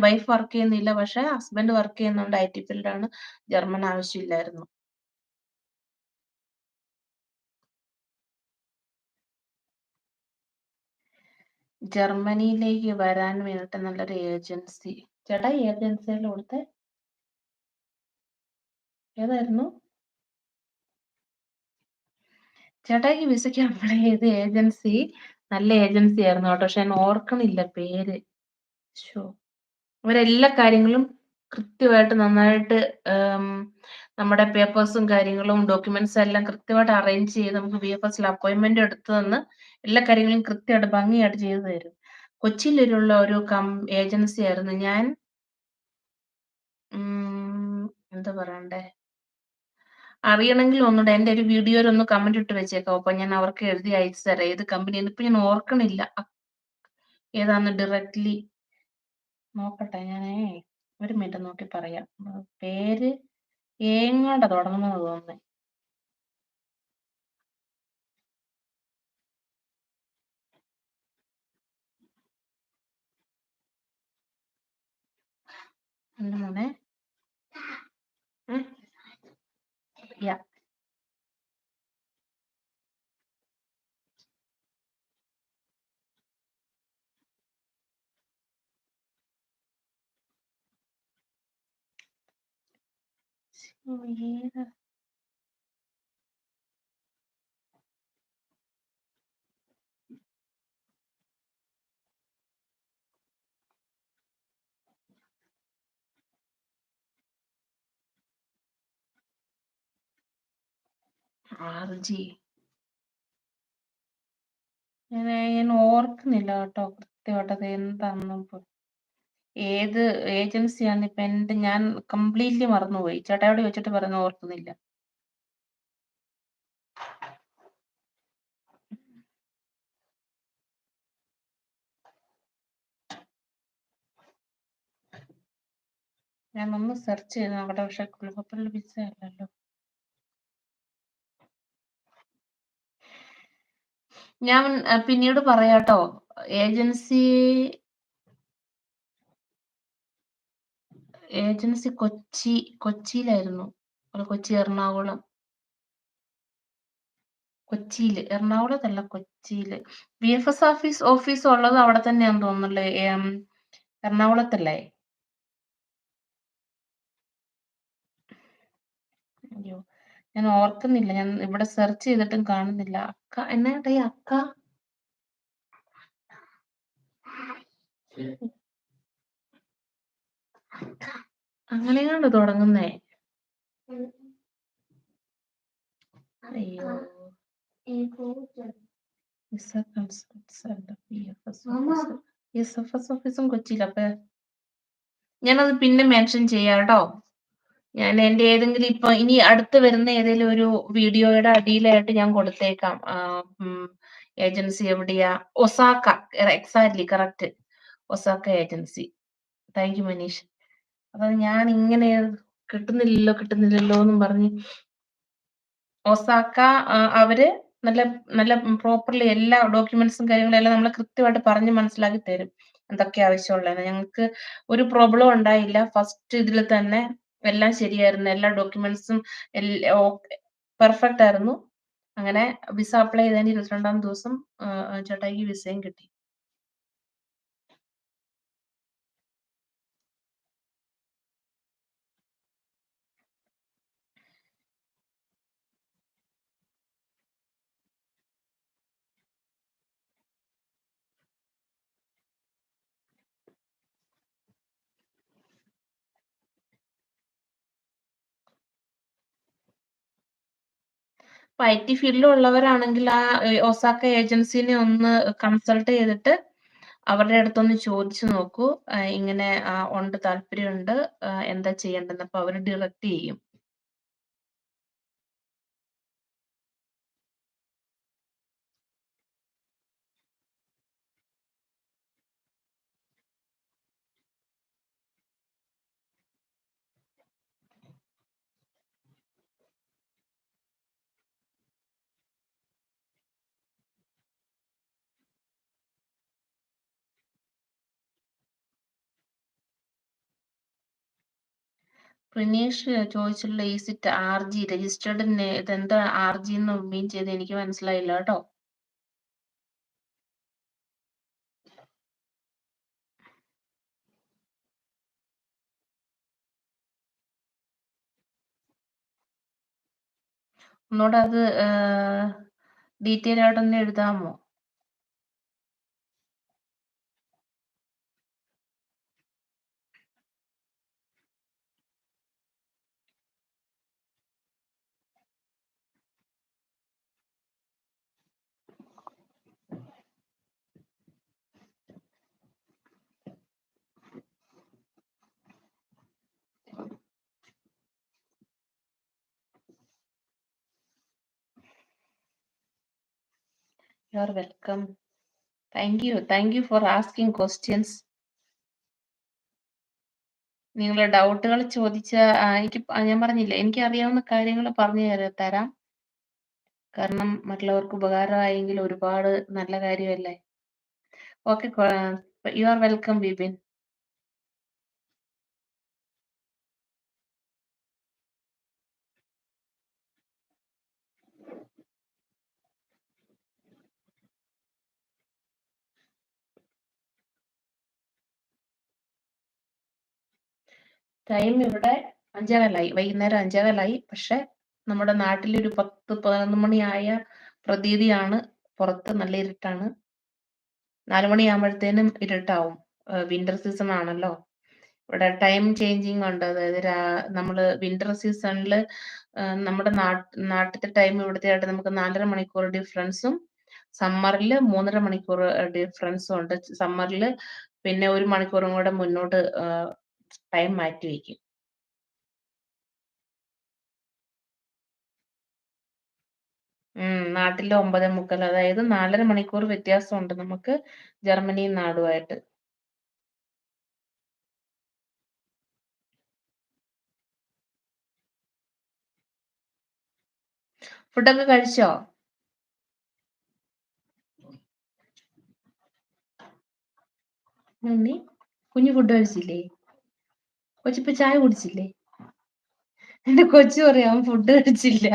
വൈഫ് വർക്ക് ചെയ്യുന്നില്ല. പക്ഷെ ഹസ്ബൻഡ് വർക്ക് ചെയ്യുന്നുണ്ട്. ഐടി ഫീൽഡാണ്. ജർമ്മൻ ആവശ്യമില്ലായിരുന്നു. ജർമ്മനിയിലേക്ക് വരാൻ വേണ്ടിയിട്ട് നല്ലൊരു ഏജൻസി. ചേട്ടാ ഈ ഏജൻസിയിൽ കൊടുത്തെ ഏതായിരുന്നു? ചേട്ടായിക്ക് വിസയ്ക്ക് അപ്ലൈ ചെയ്ത ഏജൻസി നല്ല ഏജൻസി ആയിരുന്നു കേട്ടോ. പക്ഷെ ഞാൻ ഓർക്കണില്ല പേര്. ശോ. അവരെല്ലാ കാര്യങ്ങളും കൃത്യമായിട്ട് നന്നായിട്ട് നമ്മുടെ പേപ്പേഴ്സും കാര്യങ്ങളും ഡോക്യുമെന്റ്സും എല്ലാം കൃത്യമായിട്ട് അറേഞ്ച് ചെയ്ത് നമുക്ക് VFSൽ അപ്പോയിന്റ്മെന്റ് എടുത്ത് തന്ന് എല്ലാ കാര്യങ്ങളും കൃത്യമായിട്ട് ഭംഗിയായിട്ട് ചെയ്തു തരും. കൊച്ചിയിലുള്ള ഒരു ഏജൻസി ആയിരുന്നു. ഞാൻ എന്താ പറയണ്ടേ, അറിയണമെങ്കിൽ ഒന്നുകൂടെ എന്റെ ഒരു വീഡിയോയിൽ ഒന്ന് കമന്റ് ഇട്ട് വെച്ചേക്കാം. അപ്പൊ ഞാൻ അവർക്ക് എഴുതി അയച്ചു തരാം ഏത് കമ്പനിന്ന്. ഇപ്പൊ ഞാൻ ഓർക്കണില്ല ഏതാന്ന് ഡയറക്ട്ലി. നോക്കട്ടെ ഞാനേ, ഒരു മിനിറ്റ് നോക്കി പറയാം. പേര് ഏങ്ങാണ്ട തുടങ്ങുന്നത് തോന്നുന്നേ. എന്റെ മോനെ യാ ഏതാ RG? ഞാൻ ഓർക്കുന്നില്ല കേട്ടോ കൃത്യമായിട്ട് അത് എന്താണെന്ന്. ഏത് ഏജൻസിയാന്ന് ഇപ്പൊ ഞാൻ കംപ്ലീറ്റ്ലി മറന്നുപോയി. ചേട്ടായോട് വെച്ചിട്ട് പറയുന്ന ഓർക്കുന്നില്ല. ഞാൻ ഒന്ന് സെർച്ച് ചെയ്ത് നോക്കട്ടെ. പക്ഷെ കുഴപ്പമില്ല, വിസ അല്ലല്ലോ. ഞാൻ പിന്നീട് പറയാട്ടോ. ഏജൻസി ഏജൻസി കൊച്ചിയിലായിരുന്നു. കൊച്ചി എറണാകുളം. കൊച്ചിയില്, എറണാകുളത്തല്ല കൊച്ചിയില്. VFS ഓഫീസ് ഉള്ളത് അവിടെ തന്നെയാന്ന് തോന്നുന്നല്ലേ. എറണാകുളത്തല്ലേ? അയ്യോ, ഞാൻ ഓർക്കുന്നില്ല. ഞാൻ ഇവിടെ സെർച്ച് ചെയ്തിട്ടും കാണുന്നില്ല. അക്ക എന്നാ ഈ അക്ക അങ്ങനെയാണ്ട് തുടങ്ങുന്നേ. അയ്യോ, വിസ കൺസൾട്ടന്റ് VFS ഓഫീസും കൊച്ചിയില്ല. അപ്പൊ ഞാനത് പിന്നെ മെൻഷൻ ചെയ്യാം കേട്ടോ. ഞാൻ എന്റെ ഏതെങ്കിലും ഇപ്പൊ ഇനി അടുത്ത് വരുന്ന ഏതെങ്കിലും ഒരു വീഡിയോയുടെ അടിയിലായിട്ട് ഞാൻ കൊടുത്തേക്കാം. ഏജൻസി എവിടെയാ? Osaka. Exactly correct. Osaka agency. Thank you Manish. അപ്പൊ ഞാൻ ഇങ്ങനെ കിട്ടുന്നില്ലല്ലോ എന്നും പറഞ്ഞ് ഒസാക്ക അവര് നല്ല നല്ല പ്രോപ്പർലി എല്ലാ ഡോക്യുമെന്റ്സും കാര്യങ്ങളും എല്ലാം നമ്മള് കൃത്യമായിട്ട് പറഞ്ഞ് മനസ്സിലാക്കി തരും. എന്തൊക്കെയാ ആവശ്യമുള്ളതെന്ന്. ഞങ്ങൾക്ക് ഒരു പ്രോബ്ലം ഉണ്ടായില്ല. ഫസ്റ്റ് ഇതില് തന്നെ എല്ലാം ശരിയായിരുന്നു. എല്ലാ ഡോക്യുമെന്റ്സും പെർഫെക്റ്റ് ആയിരുന്നു. അങ്ങനെ വിസ അപ്ലൈ ചെയ്തതിന്റെ 22ാം ദിവസം ചേട്ടായിക്ക് വിസയും കിട്ടി. ഇപ്പൊ ഐടി ഫീൽഡിലുള്ളവരാണെങ്കിൽ ഒസാക്ക ഏജൻസിനെ ഒന്ന് കൺസൾട്ട് ചെയ്തിട്ട് അവരുടെ അടുത്തൊന്ന് ചോദിച്ചു നോക്കൂ. ഇങ്ങനെ ഉണ്ട്, താല്പര്യമുണ്ട്, എന്താ ചെയ്യേണ്ടതെന്ന്. അപ്പൊ അവര് ഡയറക്റ്റ് ചെയ്യും. പ്രിനേഷ് ചോദിച്ചിട്ടുള്ള ഈസ് ഇറ്റ് ആർജി രജിസ്റ്റേർഡ്, ഇതെന്താ ആർജി എന്ന് മീൻ ചെയ്ത് എനിക്ക് മനസ്സിലായില്ല കേട്ടോ. ഒന്നുകൂടെ അത് ഡീറ്റെയിൽ ആയിട്ടൊന്ന് എഴുതാമോ? You are welcome. Thank you for asking questions. നിങ്ങളുടെ ഡൗട്ടുകൾ ചോദിച്ച എനിക്ക് ഞാൻ പറഞ്ഞില്ലേ, എനിക്ക് അറിയാവുന്ന കാര്യങ്ങൾ പറഞ്ഞു തരാം. കാരണം മറ്റുള്ളവർക്ക് ഉപകാരമായെങ്കിൽ ഒരുപാട് നല്ല കാര്യമല്ലേ. Okay, U are welcome Bibin. Time ഇവിടെ 5:15, വൈകുന്നേരം 5:15. പക്ഷെ നമ്മുടെ നാട്ടിലൊരു 10-11 മണിയായ പ്രതീതിയാണ്. പുറത്ത് നല്ല ഇരുട്ടാണ്. 4 മണിയാകുമ്പോഴത്തേനും ഇരുട്ടാവും. വിന്റർ സീസൺ ആണല്ലോ. ഇവിടെ ടൈം ചേഞ്ചിങ് ഉണ്ട്. അതായത് നമ്മള് വിന്റർ സീസണിൽ നമ്മുടെ നാട്ടിലത്തെ ടൈം ഇവിടുത്തെ ആയിട്ട് നമുക്ക് 4.5 മണിക്കൂർ ഡിഫറൻസും, സമ്മറിൽ 3.5 മണിക്കൂർ ഡിഫറൻസും ഉണ്ട്. സമ്മറിൽ പിന്നെ 1 മണിക്കൂറും കൂടെ മുന്നോട്ട് ടൈം മാറ്റി വയ്ക്കും. നാട്ടില് 9:45. അതായത് 4.5 മണിക്കൂർ വ്യത്യാസമുണ്ട് നമുക്ക് ജർമ്മനിയും നാടുമായിട്ട്. ഫുഡൊക്കെ കഴിച്ചോ? നീ കുഞ്ഞു ഫുഡ് കഴിച്ചില്ലേ? കൊച്ചിപ്പോ ചായ കുടിച്ചില്ലേ? എന്റെ കൊച്ചു പറയാം ഫുഡ് കഴിച്ചില്ല.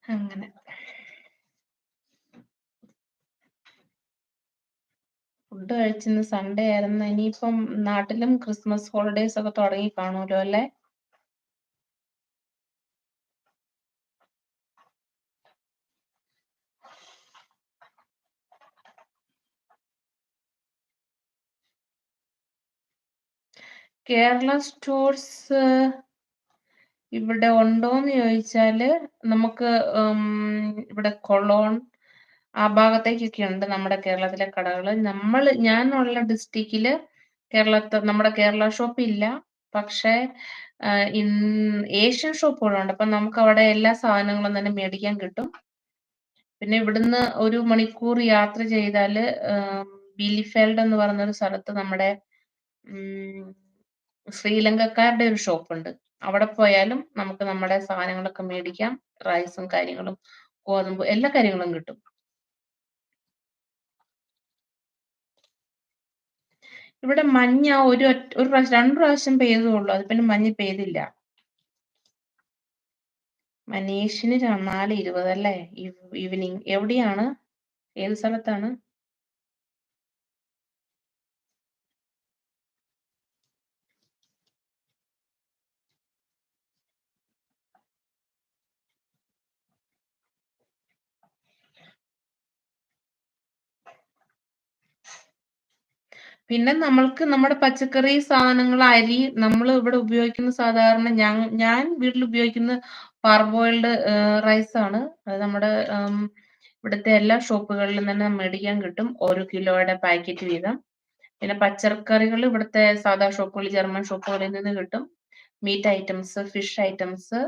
അങ്ങനെ ഫുഡ് കഴിച്ചിന്ന് സൺഡേ ആയിരുന്നു. ഇനിയിപ്പം നാട്ടിലും ക്രിസ്മസ് ഹോളിഡേയ്സ് ഒക്കെ തുടങ്ങി കാണുമല്ലോ അല്ലേ? കേരള സ്റ്റോഴ്സ് ഇവിടെ ഉണ്ടോന്ന് ചോദിച്ചാല് നമുക്ക് ഇവിടെ കൊളോൺ ആ ഭാഗത്തേക്കൊക്കെ ഉണ്ട് നമ്മുടെ കേരളത്തിലെ കടകൾ. ഞാനുള്ള ഡിസ്ട്രിക്റ്റില് നമ്മുടെ കേരള ഷോപ്പ് ഇല്ല. പക്ഷേ ഏഷ്യൻ ഷോപ്പുകളുണ്ട്. അപ്പൊ നമുക്ക് അവിടെ എല്ലാ സാധനങ്ങളും തന്നെ മേടിക്കാൻ കിട്ടും. പിന്നെ ഇവിടുന്ന് 1 മണിക്കൂർ യാത്ര ചെയ്താല് ബിലിഫെൽഡ് എന്ന് പറയുന്ന ഒരു സ്ഥലത്ത് നമ്മുടെ ശ്രീലങ്കക്കാരുടെ ഒരു ഷോപ്പുണ്ട്. അവിടെ പോയാലും നമുക്ക് നമ്മുടെ സാധനങ്ങളൊക്കെ മേടിക്കാം. റൈസും കാര്യങ്ങളും, ഗോതമ്പ്, എല്ലാ കാര്യങ്ങളും കിട്ടും. ഇവിടെ മഞ്ഞ ഒരു പ്രാവശ്യം 2 പ്രാവശ്യം പെയ്തതുള്ളൂ. അത് പിന്നെ മഞ്ഞ് പെയ്തില്ല. മനീഷിന് 4:20 അല്ലേ? ഈവനിങ്. എവിടെയാണ്? ഏത് സ്ഥലത്താണ്? പിന്നെ നമ്മൾക്ക് നമ്മുടെ പച്ചക്കറി സാധനങ്ങൾ, അരി നമ്മൾ ഇവിടെ ഉപയോഗിക്കുന്ന സാധാരണ ഞാൻ വീട്ടിൽ ഉപയോഗിക്കുന്ന പാർബോയിൽഡ് റൈസാണ്. അത് നമ്മുടെ ഇവിടുത്തെ എല്ലാ ഷോപ്പുകളിലും തന്നെ മേടിക്കാൻ കിട്ടും. 1 കിലോയുടെ പാക്കറ്റ് വീതം. പിന്നെ പച്ചക്കറികൾ ഇവിടുത്തെ സാധാ ഷോപ്പുകളിൽ, ജർമ്മൻ ഷോപ്പുകളിൽ നിന്ന് കിട്ടും. മീറ്റ് ഐറ്റംസ്, ഫിഷ് ഐറ്റംസ്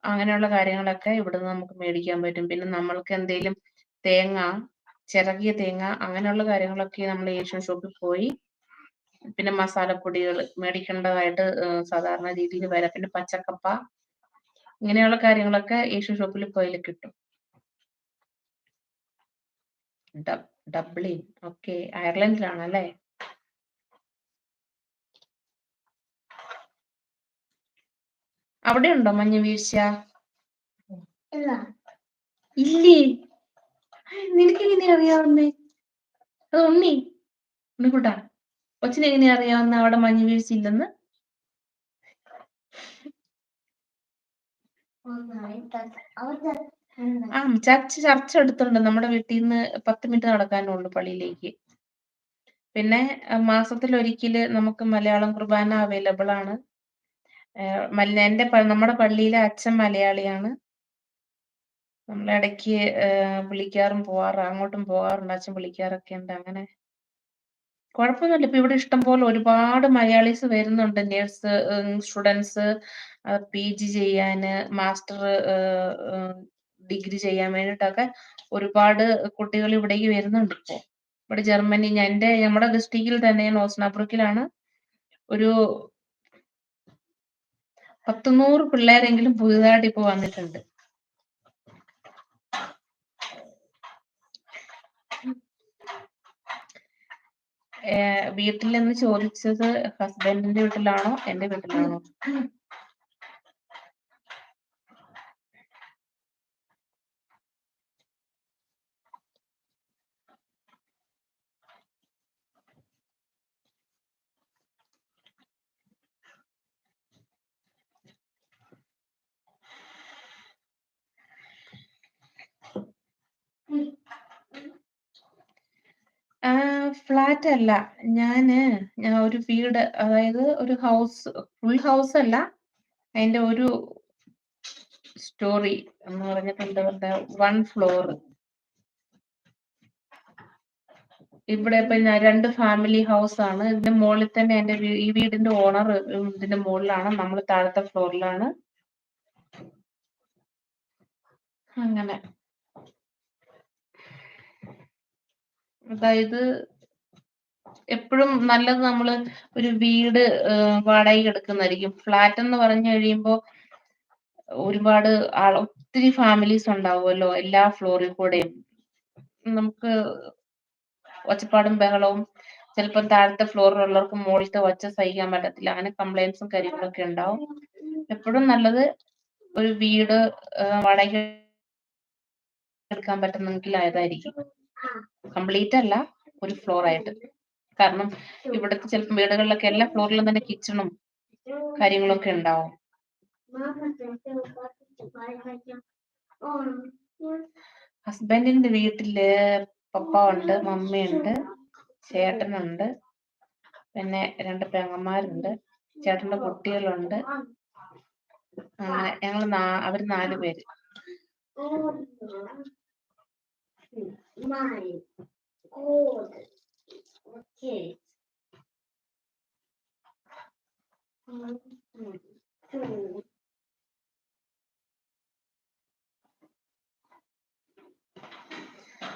അങ്ങനെയുള്ള കാര്യങ്ങളൊക്കെ ഇവിടുന്ന് നമുക്ക് മേടിക്കാൻ പറ്റും. പിന്നെ നമ്മൾക്ക് എന്തേലും തേങ്ങ, ചിരകിയ തേങ്ങ അങ്ങനെയുള്ള കാര്യങ്ങളൊക്കെ നമ്മൾ ഏഷ്യൻ ഷോപ്പിൽ പോയി പിന്നെ മസാലപ്പൊടികൾ മേടിക്കേണ്ടതായിട്ട് സാധാരണ രീതിയിൽ വരാം. പിന്നെ പച്ചക്കപ്പ ഇങ്ങനെയുള്ള കാര്യങ്ങളൊക്കെ ഏഷ്യൻ ഷോപ്പിൽ പോയാൽ കിട്ടും. ഡബ്ലിൻ. ഓക്കെ. അയർലൻഡിലാണല്ലേ? അവിടെ ഉണ്ടോ മഞ്ഞ് വീഴ്ച? ഇല്ലേ? നിനക്ക് എങ്ങനെയാ അറിയാവുന്നേ? അത് ഉണ്ണിക്കുട്ടാ, കൊച്ചിന് എങ്ങനെയാ അറിയാവുന്ന അവിടെ മഞ്ഞ് വീഴ്ച ഇല്ലെന്ന്? ചർച്ച അടുത്തുണ്ട്. നമ്മുടെ വീട്ടിൽ നിന്ന് 10 മിനിറ്റ് നടക്കാനുള്ളൂ പള്ളിയിലേക്ക്. പിന്നെ മാസത്തിലൊരിക്കല് നമുക്ക് മലയാളം കുർബാന അവൈലബിൾ ആണ്. നമ്മുടെ പള്ളിയിലെ അച്ഛൻ മലയാളിയാണ്. നമ്മളിടയ്ക്ക് വിളിക്കാറും അങ്ങോട്ടും പോകാറുണ്ട്. അച്ഛൻ വിളിക്കാറൊക്കെ ഉണ്ട്. അങ്ങനെ കുഴപ്പമൊന്നുമില്ല. ഇപ്പൊ ഇവിടെ ഇഷ്ടംപോലെ ഒരുപാട് മലയാളീസ് വരുന്നുണ്ട്. നേഴ്സ് സ്റ്റുഡൻസ് PG ചെയ്യാന്, മാസ്റ്റർ ഡിഗ്രി ചെയ്യാൻ വേണ്ടിയിട്ടൊക്കെ ഒരുപാട് കുട്ടികൾ ഇവിടേക്ക് വരുന്നുണ്ട് ഇപ്പൊ. ഇവിടെ ജർമ്മനി നമ്മുടെ ഡിസ്ട്രിക്റ്റിൽ തന്നെ ഓസ്നാബ്രുക്കിലാണ് ഒരു 100 പിള്ളേരെങ്കിലും പുതുതായിട്ട് ഇപ്പൊ വന്നിട്ടുണ്ട്. വീട്ടിലെന്ന് ചോദിച്ചത് ഹസ്ബൻഡിന്റെ വീട്ടിലാണോ എന്റെ വീട്ടിലാണോ? ഫ്ലാറ്റ് അല്ല. ഞാൻ ഒരു വീട്, അതായത് ഒരു ഹൗസ്, ഫുൾ ഹൗസ് അല്ല, അതിന്റെ ഒരു സ്റ്റോറി എന്ന് പറഞ്ഞിട്ട് എന്താ പറയാ, 1 ഫ്ലോർ. ഇവിടെ ഇപ്പൊ 2 ഫാമിലി ഹൗസ് ആണ്. ഇതിന്റെ മുകളിൽ തന്നെ ഈ വീടിന്റെ ഓണർ ഇതിന്റെ മുകളിലാണ്, നമ്മൾ താഴത്തെ ഫ്ലോറിലാണ്. അങ്ങനെ അതായത് എപ്പോഴും നല്ലത് നമ്മള് ഒരു വീട് വാടകയ്ക്ക് എടുക്കുന്നതായിരിക്കും. ഫ്ലാറ്റ് എന്ന് പറഞ്ഞു കഴിയുമ്പോ ഒരുപാട് ഒത്തിരി ഫാമിലീസ് ഉണ്ടാവുമല്ലോ എല്ലാ ഫ്ലോറിൽ കൂടെയും. നമുക്ക് ഒച്ചപ്പാടും ബഹളവും, ചിലപ്പോൾ താഴത്തെ ഫ്ലോറിലുള്ളവർക്ക് മുകളിലത്തെ ഒച്ച സഹിക്കാൻ പറ്റത്തില്ല. അങ്ങനെ കംപ്ലൈന്റ്സും കാര്യങ്ങളൊക്കെ ഉണ്ടാവും. എപ്പോഴും നല്ലത് ഒരു വീട് വാടകയ്ക്ക് എടുക്കാൻ പറ്റുന്നെങ്കിൽ അതായിരിക്കും. കംപ്ലീറ്റ് അല്ല, ഒരു ഫ്ലോർ ആയിട്ട്. കാരണം ഇവിടുത്തെ ചിലപ്പോൾ വീടുകളിലൊക്കെ എല്ലാ ഫ്ലോറിലും തന്നെ കിച്ചണും കാര്യങ്ങളൊക്കെ ഉണ്ടാവും. ഹസ്ബൻഡിന്റെ വീട്ടില് പപ്പ ഉണ്ട്, മമ്മിയുണ്ട്, ചേട്ടനുണ്ട്, പിന്നെ 2 പെങ്ങന്മാരുണ്ട്, ചേട്ടന്റെ കുട്ടികളുണ്ട്. അവര് 4 പേര്.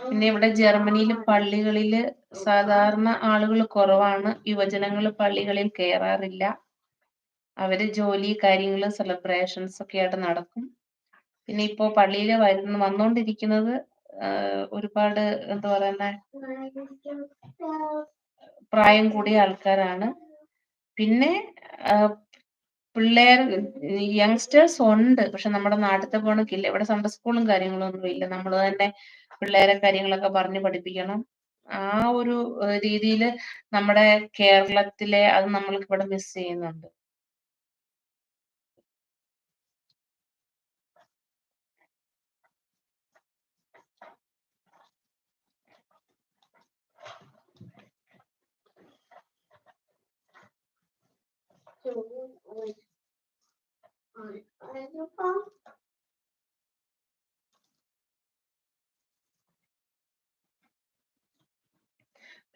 പിന്നെ ഇവിടെ ജർമ്മനിയിൽ പള്ളികളില് സാധാരണ ആളുകൾ കുറവാണ്. യുവജനങ്ങൾ പള്ളികളിൽ കയറാറില്ല. അവര് ജോലി കാര്യങ്ങള് സെലിബ്രേഷൻസ് ഒക്കെ ആയിട്ട് നടക്കും. പിന്നെ ഇപ്പോ പള്ളിയിൽ വന്നുകൊണ്ടിരിക്കുന്നത് ഒരുപാട് എന്താ പറയുന്നെ, പ്രായം കൂടിയ ആൾക്കാരാണ്. പിന്നെ പിള്ളേർ യങ്സ്റ്റേഴ്സ് ഉണ്ട്. പക്ഷെ നമ്മുടെ നാട്ടിലത്തെ പോണക്കില്ല. ഇവിടെ സൺഡേ സ്കൂളും കാര്യങ്ങളും ഒന്നും ഇല്ല. നമ്മൾ തന്നെ പിള്ളേരെ കാര്യങ്ങളൊക്കെ പറഞ്ഞ് പഠിപ്പിക്കണം. ആ ഒരു രീതിയില് നമ്മുടെ കേരളത്തിലെ അത് നമ്മൾക്ക് ഇവിടെ മിസ് ചെയ്യുന്നുണ്ട്.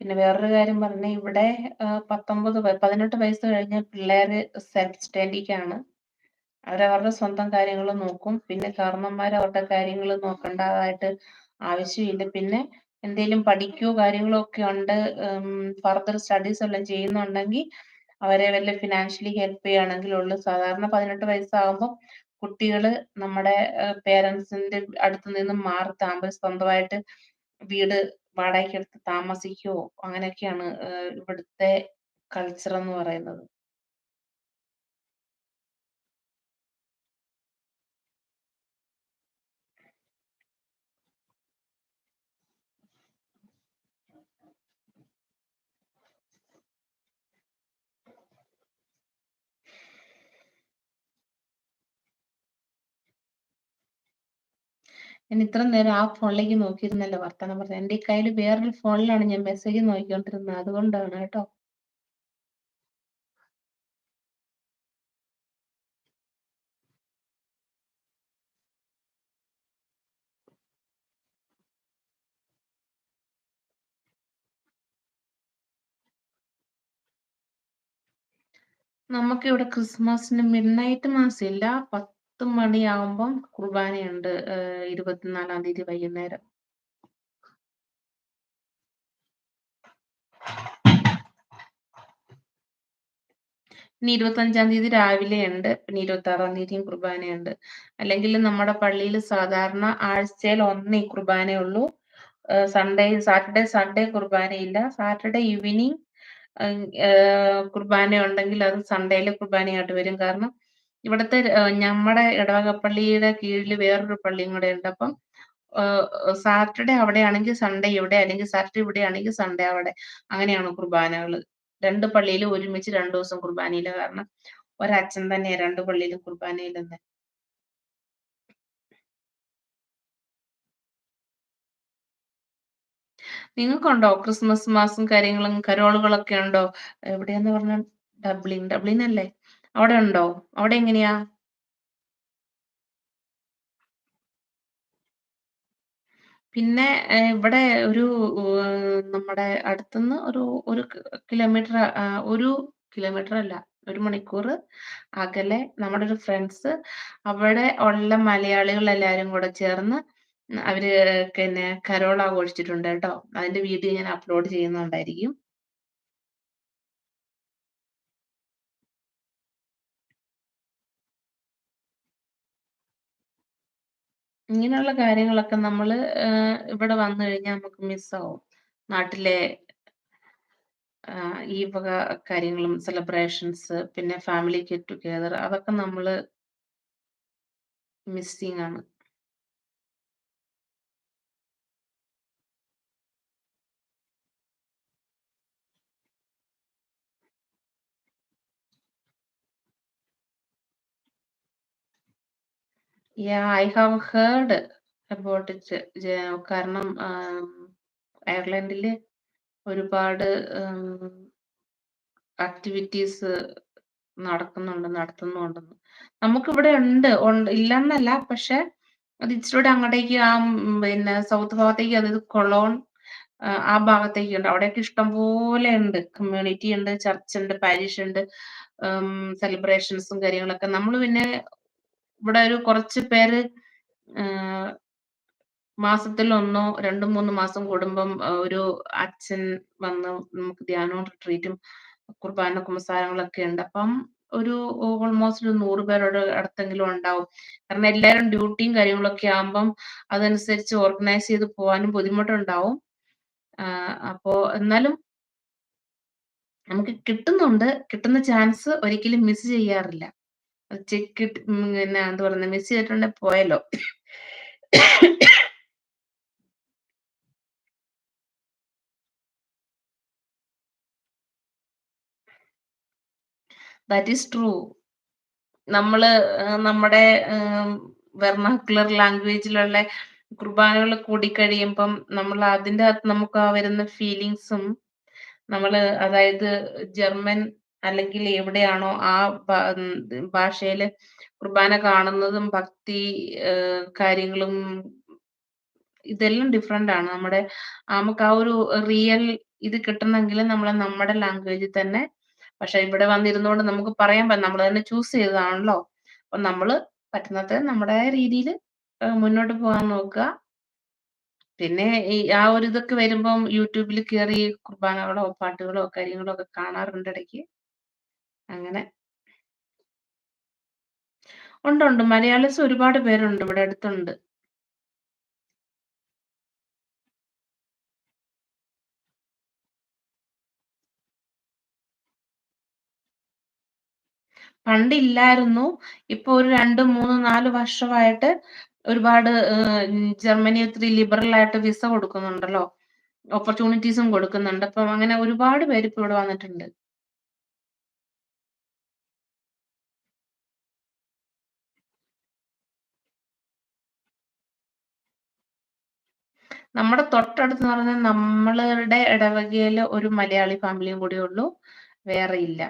പിന്നെ വേറൊരു കാര്യം പറഞ്ഞാ ഇവിടെ 18 വയസ്സ് കഴിഞ്ഞ പിള്ളേര് സെൽഫ് സ്റ്റഡിക്കാണ്. അവരവരുടെ സ്വന്തം കാര്യങ്ങള് നോക്കും. പിന്നെ കാരണവന്മാര് അവരുടെ കാര്യങ്ങള് നോക്കണ്ടതായിട്ട് ആവശ്യമില്ല. പിന്നെ എന്തേലും പഠിക്കോ കാര്യങ്ങളോ ഒക്കെ ഉണ്ട്, ഫർദർ സ്റ്റഡീസ് വല്ലോം ചെയ്യുന്നുണ്ടെങ്കി അവരെ വല്ല ഫിനാൻഷ്യലി ഹെൽപ്പ് ചെയ്യാണെങ്കിലുള്ളൂ. സാധാരണ 18 വയസ്സാകുമ്പം കുട്ടികള് നമ്മടെ പേരൻസിന്റെ അടുത്ത് നിന്നും മാറി സ്വന്തമായിട്ട് വീട് വാടകയ്ക്കെടുത്ത് താമസിക്കുവോ അങ്ങനെയൊക്കെയാണ് ഇവിടുത്തെ കൾച്ചറെന്ന് പറയുന്നത്. ഞാൻ ഇത്രയും നേരം ആ ഫോണിലേക്ക് നോക്കിയിരുന്നല്ലോ വർത്താനം പറഞ്ഞത്. എന്റെ ഈ കയ്യില് വേറൊരു ഫോണിലാണ് ഞാൻ മെസ്സേജ് നോക്കിക്കൊണ്ടിരുന്നത്. അതുകൊണ്ടാണ് കേട്ടോ. നമുക്കിവിടെ ക്രിസ്മസിന് മിഡ്നൈറ്റ് മാസ് ഇല്ല. 10 മണിയാവുമ്പം കുർബാനയുണ്ട്. 24-ാം തീയതി വൈകുന്നേരം. ഇനി 25-ാം തീയതി രാവിലെയുണ്ട്. പിന്നെ 26-ാം തീയതിയും കുർബാനയുണ്ട്. അല്ലെങ്കില് നമ്മടെ പള്ളിയില് സാധാരണ ആഴ്ചയിൽ ഒന്നേ കുർബാനയുള്ളൂ. സാറ്റർഡേ കുർബാനയില്ല. സാറ്റർഡേ ഈവനിങ് കുർബാന ഉണ്ടെങ്കിൽ അത് സൺഡേയിലെ കുർബാനയായിട്ട് വരും. കാരണം ഇവിടുത്തെ ഞമ്മടെ ഇടവക പള്ളിയുടെ കീഴില് വേറൊരു പള്ളിയും കൂടെ ഉണ്ട്. അപ്പം സാറ്റർഡേ അവിടെയാണെങ്കി സൺഡേ ഇവിടെ, അല്ലെങ്കിൽ സാറ്റർഡേ ഇവിടെയാണെങ്കി സൺഡേ അവിടെ. അങ്ങനെയാണ് കുർബാനകള്. 2 പള്ളിയിലും ഒരുമിച്ച് 2 ദിവസം കുർബാനയില്ല. കാരണം ഒരച്ഛൻ തന്നെയാ 2 പള്ളിയിലും കുർബാനയിടുന്നെ. നിങ്ങക്കുണ്ടോ ക്രിസ്മസ് മാസും കാര്യങ്ങളും കരോളുകളൊക്കെ ഉണ്ടോ? എവിടെയാന്ന് പറഞ്ഞെ? ഡബ്ലിൻ അല്ലേ? അവിടെ ഉണ്ടോ? അവിടെ എങ്ങനെയാ? പിന്നെ ഇവിടെ ഒരു നമ്മുടെ അടുത്തുന്ന് ഒരു 1 കിലോമീറ്റർ, 1 കിലോമീറ്റർ അല്ല, 1 മണിക്കൂറ് അകലെ നമ്മുടെ ഒരു ഫ്രണ്ട്സ് അവിടെ ഉള്ള മലയാളികൾ എല്ലാരും കൂടെ ചേർന്ന് അവര് പിന്നെ കരോൾ ആഘോഷിച്ചിട്ടുണ്ട് കേട്ടോ. അതിന്റെ വീഡിയോ ഞാൻ അപ്ലോഡ് ചെയ്യുന്നുണ്ടായിരിക്കും. ഇങ്ങനെയുള്ള കാര്യങ്ങളൊക്കെ നമ്മള് ഇവിടെ വന്നു കഴിഞ്ഞാൽ നമുക്ക് മിസ്സാവും. നാട്ടിലെ ഈ വക കാര്യങ്ങളും സെലിബ്രേഷൻസ്, പിന്നെ ഫാമിലി ഗെറ്റ് ടുഗെദർ അതൊക്കെ നമ്മള് മിസ്സിംഗ് ആണ്. Yeah, I have heard about it. കാരണം അയർലൻഡില് ഒരുപാട് ആക്ടിവിറ്റീസ് നടത്തുന്നുണ്ടെന്ന്. നമുക്കിവിടെ ഉണ്ട് ഇല്ലെന്നല്ല. പക്ഷെ അത് ഇച്ചിരൂടെ അങ്ങോട്ടേക്ക് പിന്നെ സൗത്ത് ഭാഗത്തേക്ക്, അതായത് കൊളോൺ ആ ഭാഗത്തേക്ക് ഉണ്ട്. അവിടെയൊക്കെ ഇഷ്ടം പോലെ ഉണ്ട്. കമ്മ്യൂണിറ്റി ഉണ്ട്, ചർച്ച് ഉണ്ട്, പാരിഷ് ഉണ്ട്, സെലിബ്രേഷൻസും കാര്യങ്ങളൊക്കെ. നമ്മള് പിന്നെ ഇവിടെ ഒരു കുറച്ച് പേര് മാസത്തിൽ 1, 2, 3 മാസം കൂടുമ്പം ഒരു അച്ഛൻ വന്ന് നമുക്ക് ധ്യാനവും റിട്രീറ്റും കുർബാന കുമ്പസാരങ്ങളൊക്കെ ഉണ്ട്. അപ്പം ഒരു ഓൾമോസ്റ്റ് ഒരു 100 പേരുടെ അടുത്തെങ്കിലും ഉണ്ടാവും. കാരണം എല്ലാരും ഡ്യൂട്ടിയും കാര്യങ്ങളൊക്കെ ആകുമ്പം അതനുസരിച്ച് ഓർഗനൈസ് ചെയ്ത് പോവാനും ബുദ്ധിമുട്ടുണ്ടാവും. അപ്പോ എന്നാലും നമുക്ക് കിട്ടുന്നുണ്ട്. കിട്ടുന്ന ചാൻസ് ഒരിക്കലും മിസ് ചെയ്യാറില്ല. പിന്നെ എന്താ പറയുന്നെ, മിസ് ചെയ്തിട്ടുണ്ടെ പോയല്ലോ. That is true. നമ്മള് നമ്മുടെ വെർണാക്കുലർ ലാംഗ്വേജിലുള്ള കുർബാനകൾ കൂടിക്കഴിയുമ്പം നമ്മൾ അതിന്റെ അകത്ത് നമുക്ക് ആ വരുന്ന ഫീലിങ്സും, നമ്മള് അതായത് ജർമ്മൻ അല്ലെങ്കിൽ എവിടെയാണോ ആ ഭാഷയില് കുർബാന കാണുന്നതും ഭക്തി കാര്യങ്ങളും ഇതെല്ലാം ഡിഫറന്റ് ആണ്. നമുക്ക് ആ ഒരു റിയൽ ഇത് കിട്ടണമെങ്കില് നമ്മുടെ ലാംഗ്വേജിൽ തന്നെ പക്ഷെ ഇവിടെ വന്നിരുന്നോണ്ട് നമുക്ക് പറയാൻ നമ്മള് തന്നെ ചൂസ് ചെയ്തതാണല്ലോ. അപ്പൊ നമ്മള് പറ്റുന്നത്ര നമ്മുടേതായ രീതിയില് മുന്നോട്ട് പോകാൻ നോക്കുക. പിന്നെ ആ ഒരു ഇതൊക്കെ വരുമ്പം യൂട്യൂബിൽ കേറി കുർബാനകളോ, പാട്ടുകളോ, കാര്യങ്ങളോ ഒക്കെ കാണാറുണ്ട് ഇടയ്ക്ക്. അങ്ങനെ. ഉണ്ട്. മലയാളീസ് ഒരുപാട് പേരുണ്ട് ഇവിടെ അടുത്തുണ്ട്. പണ്ടില്ലായിരുന്നു. ഇപ്പൊ ഒരു 2, 3, 4 വർഷമായിട്ട് ഒരുപാട് ജർമ്മനി ഒത്തിരി ലിബറൽ ആയിട്ട് വിസ കൊടുക്കുന്നുണ്ടല്ലോ. ഓപ്പർച്യൂണിറ്റീസും കൊടുക്കുന്നുണ്ട്. അപ്പം അങ്ങനെ ഒരുപാട് പേര് ഇപ്പൊ ഇവിടെ വന്നിട്ടുണ്ട്. നമ്മുടെ തൊട്ടടുത്ത്ന്ന് പറഞ്ഞാൽ നമ്മളുടെ ഇടവകയില് ഒരു മലയാളി ഫാമിലിയും കൂടിയേ ഉള്ളൂ. വേറെ ഇല്ല.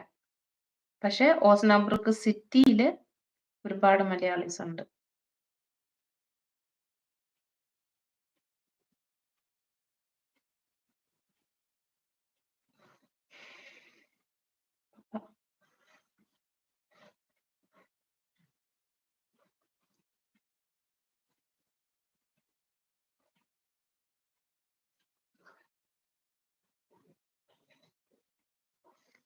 പക്ഷെ ഓസ്നാബ്രുക്ക് സിറ്റിയില് ഒരുപാട് മലയാളീസ് ഉണ്ട്.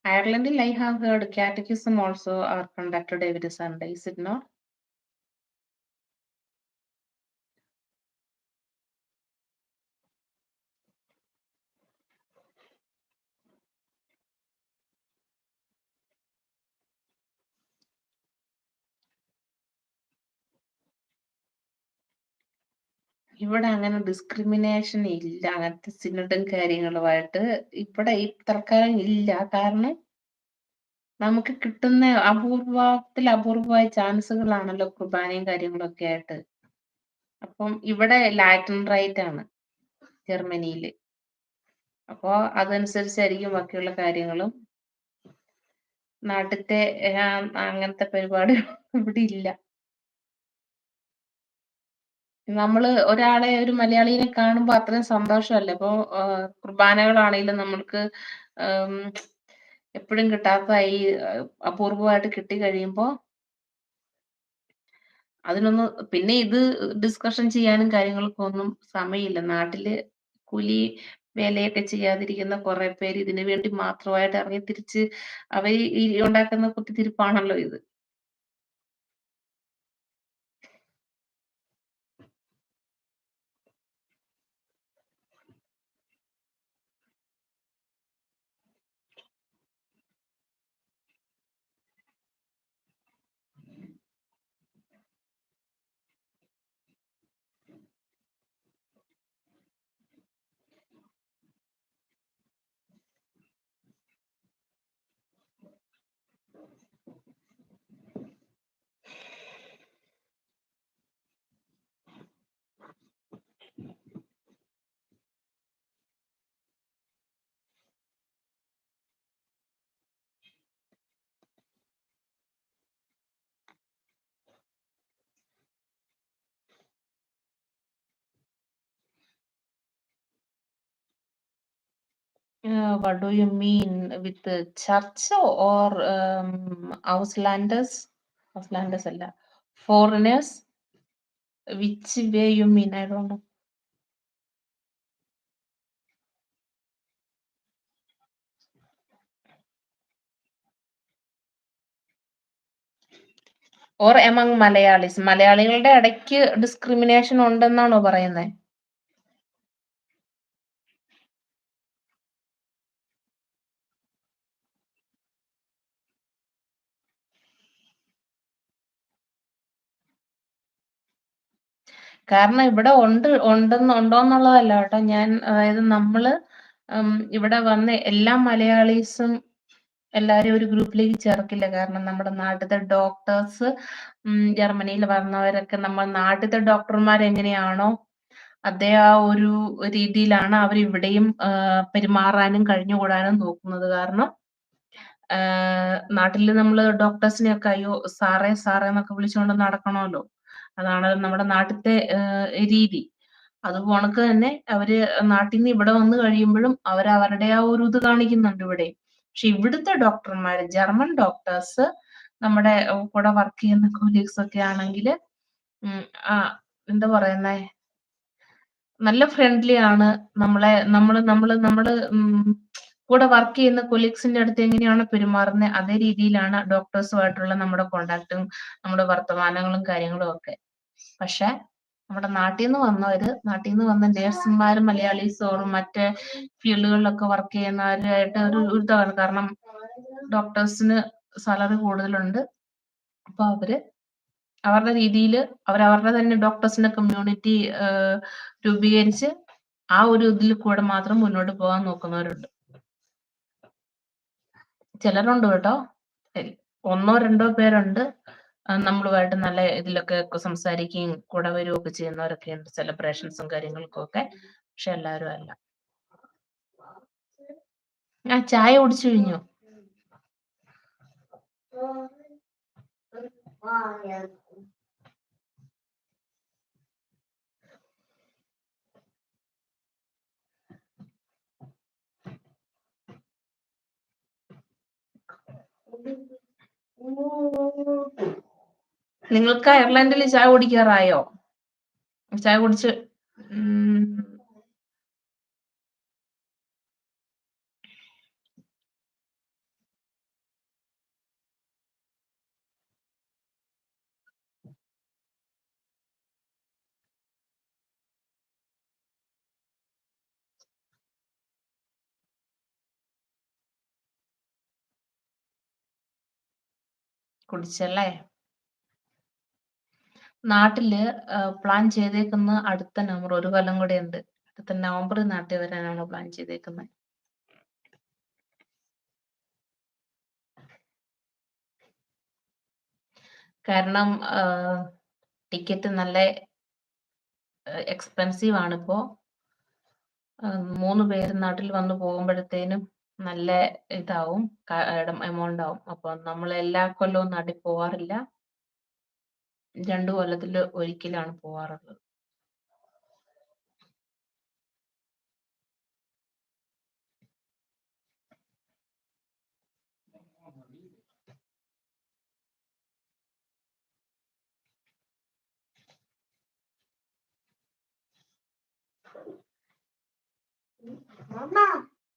Ireland, I have heard catechism also are conducted every Sunday, is it not? ഇവിടെ അങ്ങനെ ഡിസ്ക്രിമിനേഷൻ ഇല്ല. അങ്ങനത്തെ സിനഡും കാര്യങ്ങളുമായിട്ട് ഇവിടെ ഈ തൽക്കാലം ഇല്ല. കാരണം നമുക്ക് കിട്ടുന്ന അപൂർവമായ ചാൻസുകളാണല്ലോ കുർബാനയും കാര്യങ്ങളൊക്കെ ആയിട്ട്. അപ്പം ഇവിടെ ലാറ്റിൻ റൈറ്റ് ആണ് ജർമ്മനിയില്. അപ്പൊ അതനുസരിച്ചായിരിക്കും ബാക്കിയുള്ള കാര്യങ്ങളും. നാട്ടിത്തെ അങ്ങനത്തെ പരിപാടി ഇവിടെ ഇല്ല. ഒരു മലയാളീനെ കാണുമ്പോ അത്രയും സന്തോഷമല്ലേ. അപ്പൊ കുർബാനകളാണെങ്കിലും നമ്മൾക്ക് ഉം എപ്പഴും കിട്ടാത്ത ഈ അപൂർവമായിട്ട് കിട്ടിക്കഴിയുമ്പോ അതിനൊന്ന് പിന്നെ ഇത് ഡിസ്കഷൻ ചെയ്യാനും കാര്യങ്ങൾക്കും ഒന്നും സമയമില്ല. നാട്ടില് കൂലി വേലയൊക്കെ ചെയ്യാതിരിക്കുന്ന കുറെ പേര് ഇതിനു വേണ്ടി മാത്രമായിട്ട് ഇറങ്ങി തിരിച്ച് അവര് ഈ ഉണ്ടാക്കുന്ന കുത്തിത്തിരിപ്പാണല്ലോ ഇത്. What do you mean with the church or Auslanders? Auslanders അല്ല. Foreigners? Which way you mean? I don't know. Or among Malayalis. മലയാളികളുടെ ഇടയ്ക്ക് ഡിസ്ക്രിമിനേഷൻ ഉണ്ടെന്നാണോ പറയുന്നത്? കാരണം ഇവിടെ ഉണ്ടോന്നുള്ളതല്ല കേട്ടോ. അതായത് നമ്മള് ഇവിടെ വന്ന് എല്ലാ മലയാളീസും എല്ലാരും ഒരു ഗ്രൂപ്പിലേക്ക് ചേർക്കില്ല. കാരണം നമ്മുടെ നാട്ടിലത്തെ ഡോക്ടേഴ്സ് ജർമ്മനിയിൽ വന്നവരൊക്കെ നമ്മൾ നാട്ടിലത്തെ ഡോക്ടർമാർ എങ്ങനെയാണോ അതേ ആ ഒരു രീതിയിലാണ് അവർ ഇവിടെയും പെരുമാറാനും കഴിഞ്ഞുകൂടാനും നോക്കുന്നത്. കാരണം നാട്ടില് നമ്മള് ഡോക്ടേഴ്സിനെയൊക്കെ അയ്യോ സാറേ സാറേ എന്നൊക്കെ വിളിച്ചുകൊണ്ട് നടക്കണമല്ലോ. അതാണ് നമ്മുടെ നാട്ടിലത്തെ രീതി. അത് പോണക്ക് തന്നെ അവര് നാട്ടീന്ന് ഇവിടെ വന്ന് കഴിയുമ്പോഴും അവരവരുടെ ആ ഒരു ഇത് കാണിക്കുന്നുണ്ട് ഇവിടെ. പക്ഷെ ഇവിടുത്തെ ഡോക്ടർമാര് ജർമ്മൻ ഡോക്ടേഴ്സ് നമ്മുടെ കൂടെ വർക്ക് ചെയ്യുന്ന കൊലീഗ്സ് ഒക്കെ ആണെങ്കില് ആ എന്താ പറയുന്നേ നല്ല ഫ്രണ്ട്ലി ആണ്. നമ്മള് കൂടെ വർക്ക് ചെയ്യുന്ന കൊലീഗ്സിന്റെ അടുത്ത് എങ്ങനെയാണ് പെരുമാറുന്നത് അതേ രീതിയിലാണ് ഡോക്ടേഴ്സുമായിട്ടുള്ള നമ്മുടെ കോണ്ടാക്റ്റും നമ്മുടെ വർത്തമാനങ്ങളും കാര്യങ്ങളും ഒക്കെ. പക്ഷെ നമ്മുടെ നാട്ടിൽ നിന്ന് വന്ന നേഴ്സുമാരും മലയാളീസോറും മറ്റേ ഫീൽഡുകളിലൊക്കെ വർക്ക് ചെയ്യുന്നവരായിട്ട് ഒരു ഇതാണ്. കാരണം ഡോക്ടേഴ്സിന് സാലറി കൂടുതലുണ്ട്. അപ്പൊ അവരുടെ രീതിയിൽ അവരവരുടെ തന്നെ ഡോക്ടേഴ്സിന്റെ കമ്മ്യൂണിറ്റി രൂപീകരിച്ച് ആ ഒരു ഇതിൽ കൂടെ മാത്രം മുന്നോട്ട് പോകാൻ നോക്കുന്നവരുണ്ട്. ചിലരുണ്ട് കേട്ടോ. ഒന്നോ രണ്ടോ പേരുണ്ട് നമ്മളുമായിട്ട് നല്ല ഇതിലൊക്കെ സംസാരിക്കുകയും കൂടെ വരികയൊക്കെ ചെയ്യുന്നവരൊക്കെ ഉണ്ട് സെലിബ്രേഷൻസും കാര്യങ്ങൾക്കും ഒക്കെ. പക്ഷെ എല്ലാവരും അല്ല. ഞാൻ ചായ കുടിച്ചു കഴിഞ്ഞു. നിങ്ങൾക്ക് അയർലൻഡിൽ ചായ കുടിക്കാറായോ? ചായ കുടിച്ച് കുടിച്ചല്ലേ? നാട്ടില് പ്ലാൻ ചെയ്തേക്കുന്ന അടുത്ത നവംബർ 1 കൊല്ലം കൂടെ ഉണ്ട്. അടുത്ത നവംബറിൽ നാട്ടിൽ വരാനാണ് പ്ലാൻ ചെയ്തേക്കുന്നത്. കാരണം ടിക്കറ്റ് നല്ല എക്സ്പെൻസീവ് ആണിപ്പോ. 3 പേര് നാട്ടിൽ വന്ന് പോകുമ്പോഴത്തേനും നല്ല ഇതാവും, എമൗണ്ട് ആവും. അപ്പൊ നമ്മൾ എല്ലാ കൊല്ലവും നാട്ടിൽ പോവാറില്ല. 2 കൊല്ലത്തിൽ ഒരിക്കലാണ് പോവാറുള്ളത്.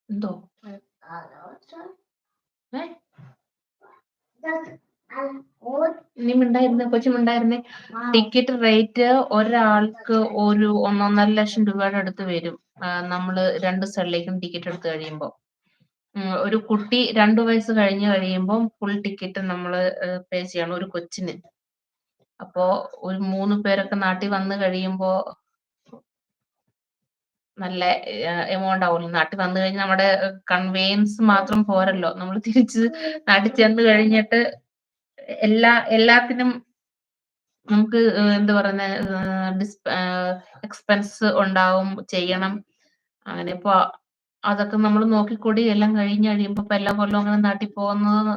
എന്തോ നീ മിണ്ടായിരുന്നേ, കൊച്ചുമിണ്ടായിരുന്നേ. ടിക്കറ്റ് റേറ്റ് ഒരാൾക്ക് ഒരു 1.5 ലക്ഷം രൂപയുടെ അടുത്ത് വരും. നമ്മള് 2 സ്ഥലത്തേക്കും ടിക്കറ്റ് എടുത്ത് കഴിയുമ്പോൾ. ഒരു കുട്ടി 2 വയസ്സ് കഴിഞ്ഞ് കഴിയുമ്പോൾ ഫുൾ ടിക്കറ്റ് നമ്മള് പേ ചെയ്യണം ഒരു കൊച്ചിന്. അപ്പോ ഒരു 3 പേരൊക്കെ നാട്ടിൽ വന്ന് കഴിയുമ്പോ നല്ല എമൗണ്ട് ആവുമല്ലോ. നാട്ടിൽ വന്നു കഴിഞ്ഞാൽ നമ്മുടെ കൺവെയൻസ് മാത്രം പോരല്ലോ, നമ്മൾ തിരിച്ച് നാട്ടിൽ ചെന്ന് കഴിഞ്ഞിട്ട് എല്ലാത്തിനും നമുക്ക് എന്താ പറയുന്ന എക്സ്പെൻസ് ഉണ്ടാവും, ചെയ്യണം. അങ്ങനെ ഇപ്പൊ അതൊക്കെ നമ്മൾ നോക്കിക്കൂടി എല്ലാം കഴിഞ്ഞ് കഴിയുമ്പോ ഇപ്പൊ എല്ലാ കൊല്ലവും അങ്ങനെ നാട്ടിൽ പോകുന്നത്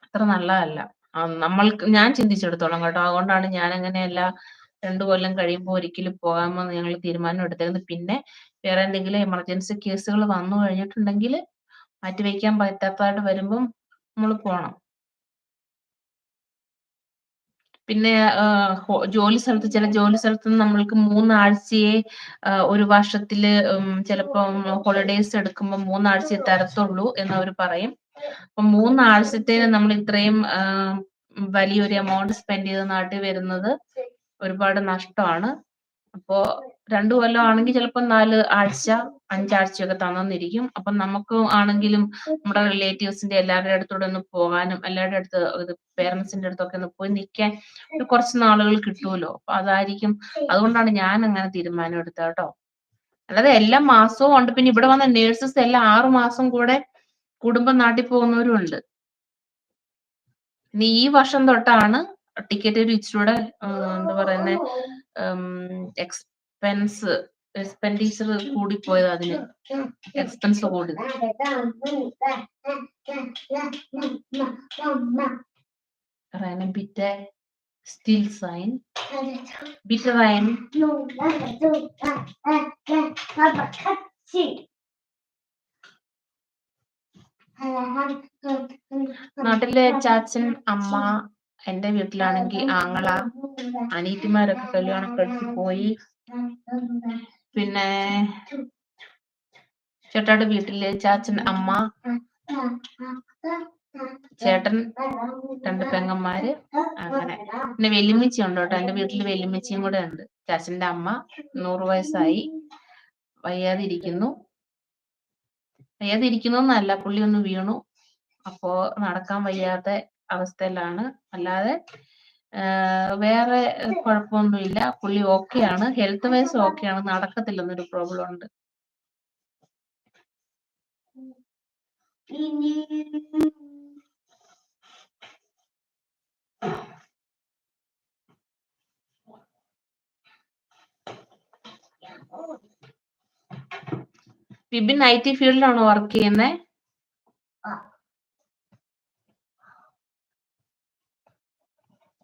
അത്ര നല്ലതല്ല. ഞാൻ ചിന്തിച്ചെടുത്തോളം കേട്ടോ. അതുകൊണ്ടാണ് ഞാൻ അങ്ങനെ 2 കൊല്ലം കഴിയുമ്പോൾ ഒരിക്കലും പോകാമെന്ന് ഞങ്ങൾ തീരുമാനം എടുത്തിരുന്നത്. പിന്നെ വേറെ എന്തെങ്കിലും എമർജൻസി കേസുകൾ വന്നു കഴിഞ്ഞിട്ടുണ്ടെങ്കിൽ മാറ്റിവെക്കാൻ പറ്റാത്തതായിട്ട് വരുമ്പം നമ്മൾ പോണം. പിന്നെ ചില ജോലി സ്ഥലത്ത് നമ്മൾക്ക് 3 ആഴ്ചയെ ഒരു വർഷത്തില് ചിലപ്പം ഹോളിഡേയ്സ് എടുക്കുമ്പോൾ 3 ആഴ്ചയെ തരത്തുള്ളൂ എന്നവർ പറയും. അപ്പൊ 3 ആഴ്ചത്തേന് നമ്മൾ ഇത്രയും വലിയൊരു എമൗണ്ട് സ്പെൻഡ് ചെയ്ത് നാട്ടിൽ വരുന്നത് ഒരുപാട് നഷ്ടമാണ്. അപ്പോ 2 കൊല്ലം ആണെങ്കിൽ ചിലപ്പോൾ 4 ആഴ്ച 5 ആഴ്ചയൊക്കെ തന്നിരിക്കും. അപ്പൊ നമുക്ക് ആണെങ്കിലും നമ്മുടെ റിലേറ്റീവ്സിന്റെ എല്ലാവരുടെ അടുത്തൂടെ ഒന്ന് പോകാനും എല്ലാവരുടെ അടുത്ത് പേരൻസിന്റെ അടുത്തൊക്കെ ഒന്ന് പോയി നിൽക്കാൻ കുറച്ച് നാളുകൾ കിട്ടുമല്ലോ. അപ്പൊ അതുകൊണ്ടാണ് ഞാൻ അങ്ങനെ തീരുമാനം എടുത്തത് കേട്ടോ. അല്ലാതെ എല്ലാ മാസവും ഉണ്ട്. പിന്നെ ഇവിടെ വന്ന നേഴ്സസ് എല്ലാം 6 മാസം കൂടെ കുടുംബം നാട്ടിൽ പോകുന്നവരും ഉണ്ട്. ഇനി ഈ വർഷം തൊട്ടാണ് ടിക്കറ്റ് ഒരു ഇച്ചിരൂടെ എന്താ പറയുന്നത് എക്സ്പെൻസ് എക്സ്പെൻഡിച്ചർ കൂടിപ്പോയത് അതിന് എക്സ്പെൻസ് കൂടി. Reine bitte still sein. Bitte rein. നാട്ടിലെ ചാച്ചൻ, അമ്മ, എന്റെ വീട്ടിലാണെങ്കിൽ ആങ്ങള, അനീത്തിമാരൊക്കെ കല്യാണം കഴിച്ച് പോയി. പിന്നെ ചേട്ടായുടെ വീട്ടില് ചാച്ചൻ, അമ്മ, ചേട്ടൻ, 2 പെങ്ങന്മാര്, അങ്ങനെ. പിന്നെ വെല്ലുമ്മച്ചി ഉണ്ട് കേട്ടോ. എന്റെ വീട്ടില് വെല്ലുമ്മച്ചിയും കൂടെ ഉണ്ട്. ചാച്ചന്റെ അമ്മ 100 വയസ്സായി, വയ്യാതിരിക്കുന്നു. എന്നല്ല, പുള്ളി ഒന്ന് വീണു. അപ്പോ നടക്കാൻ വയ്യാത്ത അവസ്ഥയിലാണ്. അല്ലാതെ വേറെ കുഴപ്പമൊന്നുമില്ല. പുള്ളി ഓക്കെയാണ്, ഹെൽത്ത് വൈസ് ഓക്കെയാണ്. നടക്കത്തില്ലെന്നൊരു പ്രോബ്ലം ഉണ്ട്. ബിബിൻ IT ഫീൽഡിലാണോ വർക്ക് ചെയ്യുന്നത്?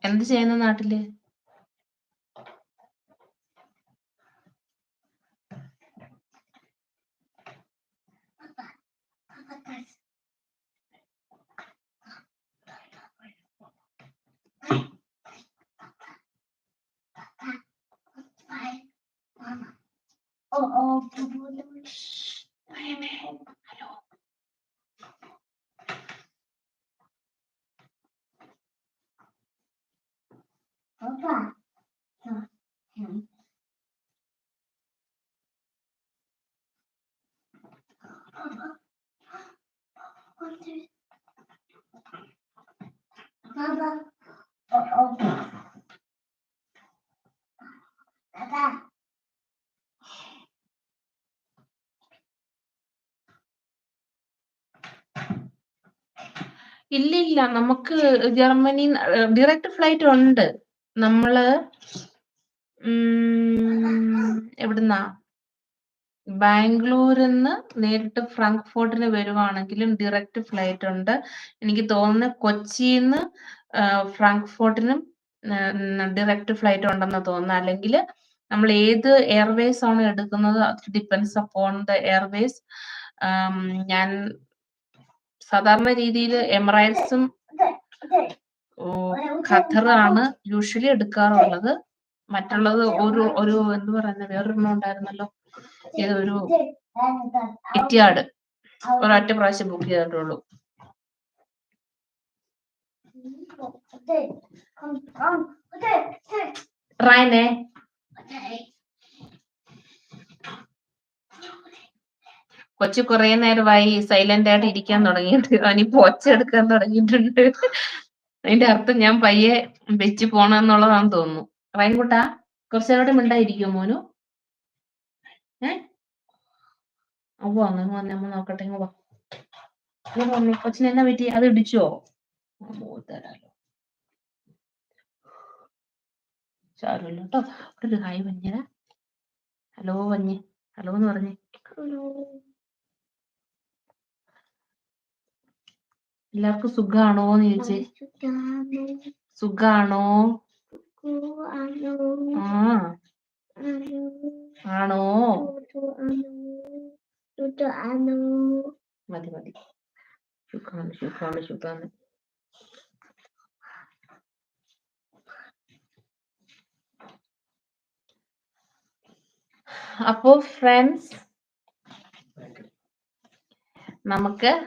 എന്ത് ചെയ്യുന്നു നാട്ടില്? ഇല്ലില്ല, നമുക്ക് ജർമ്മനി ഡയറക്റ്റ് ഫ്ലൈറ്റ് ഉണ്ട്. നമ്മള് എവിടുന്നാ, ബാംഗ്ലൂരിന്ന് നേരിട്ട് ഫ്രാങ്ക്ഫോർട്ടിന് വരുവാണെങ്കിലും ഡയറക്റ്റ് ഫ്ലൈറ്റ് ഉണ്ട്. എനിക്ക് തോന്നുന്നു കൊച്ചിന്ന് ഫ്രാങ്ക്ഫോർട്ടിനും ഡയറക്റ്റ് ഫ്ലൈറ്റ് ഉണ്ടെന്ന് തോന്നുന്നു. അല്ലെങ്കിൽ നമ്മൾ ഏത് എയർവേസ് ആണ് എടുക്കുന്നത്, ഡിപ്പെൻസ് അപ്പോൺ ദ എയർവേസ്. ഞാൻ സാധാരണ രീതിയിൽ എമിറേറ്റ്സും ഖത്തറാണ് യൂഷ്വലി എടുക്കാറുള്ളത്. മറ്റുള്ളത് ഒരു എന്ത് പറയുന്നത്, വേറൊരെണ്ണം ഉണ്ടായിരുന്നല്ലോ, ഏതൊരു എറ്റിയാട്, ഒരൊറ്റ പ്രാവശ്യം ബുക്ക് ചെയ്തിട്ടുള്ളൂ. റൈനെ കൊച്ചു കുറെ നേരമായി സൈലന്റ് ആയിട്ട് ഇരിക്കാൻ തുടങ്ങിയിട്ട്, അവനിപ്പോ ഒച്ച എടുക്കാൻ തുടങ്ങിയിട്ടുണ്ട്. അതിന്റെ അർത്ഥം ഞാൻ പയ്യെ വെച്ച് പോണെന്നുള്ളതാണെന്ന് തോന്നുന്നു. റൈൻകുട്ടാ, കുറച്ചേരോടെ മിണ്ടായിരിക്കുമോ മോനു? വന്ന് നമ്മ നോക്കട്ടെ. കൊച്ചിന് എന്നാ പറ്റി? അത് ഇടിച്ചോ? തരാലോ, സാരമില്ല കേട്ടോ. ഒരു ഹായ് പഞ്ഞ. ഹലോ പഞ്ഞ്, ഹലോ എന്ന് പറഞ്ഞേ. എല്ലാവർക്കും സുഖാണോന്ന് ചോദിച്ചേ. സുഖാണോ? ആണോ? മതി മതി. ശുക്രാണ് ശുക്രാണ് ശുക്രാണ്. അപ്പോ ഫ്രണ്ട്സ്, നമുക്ക്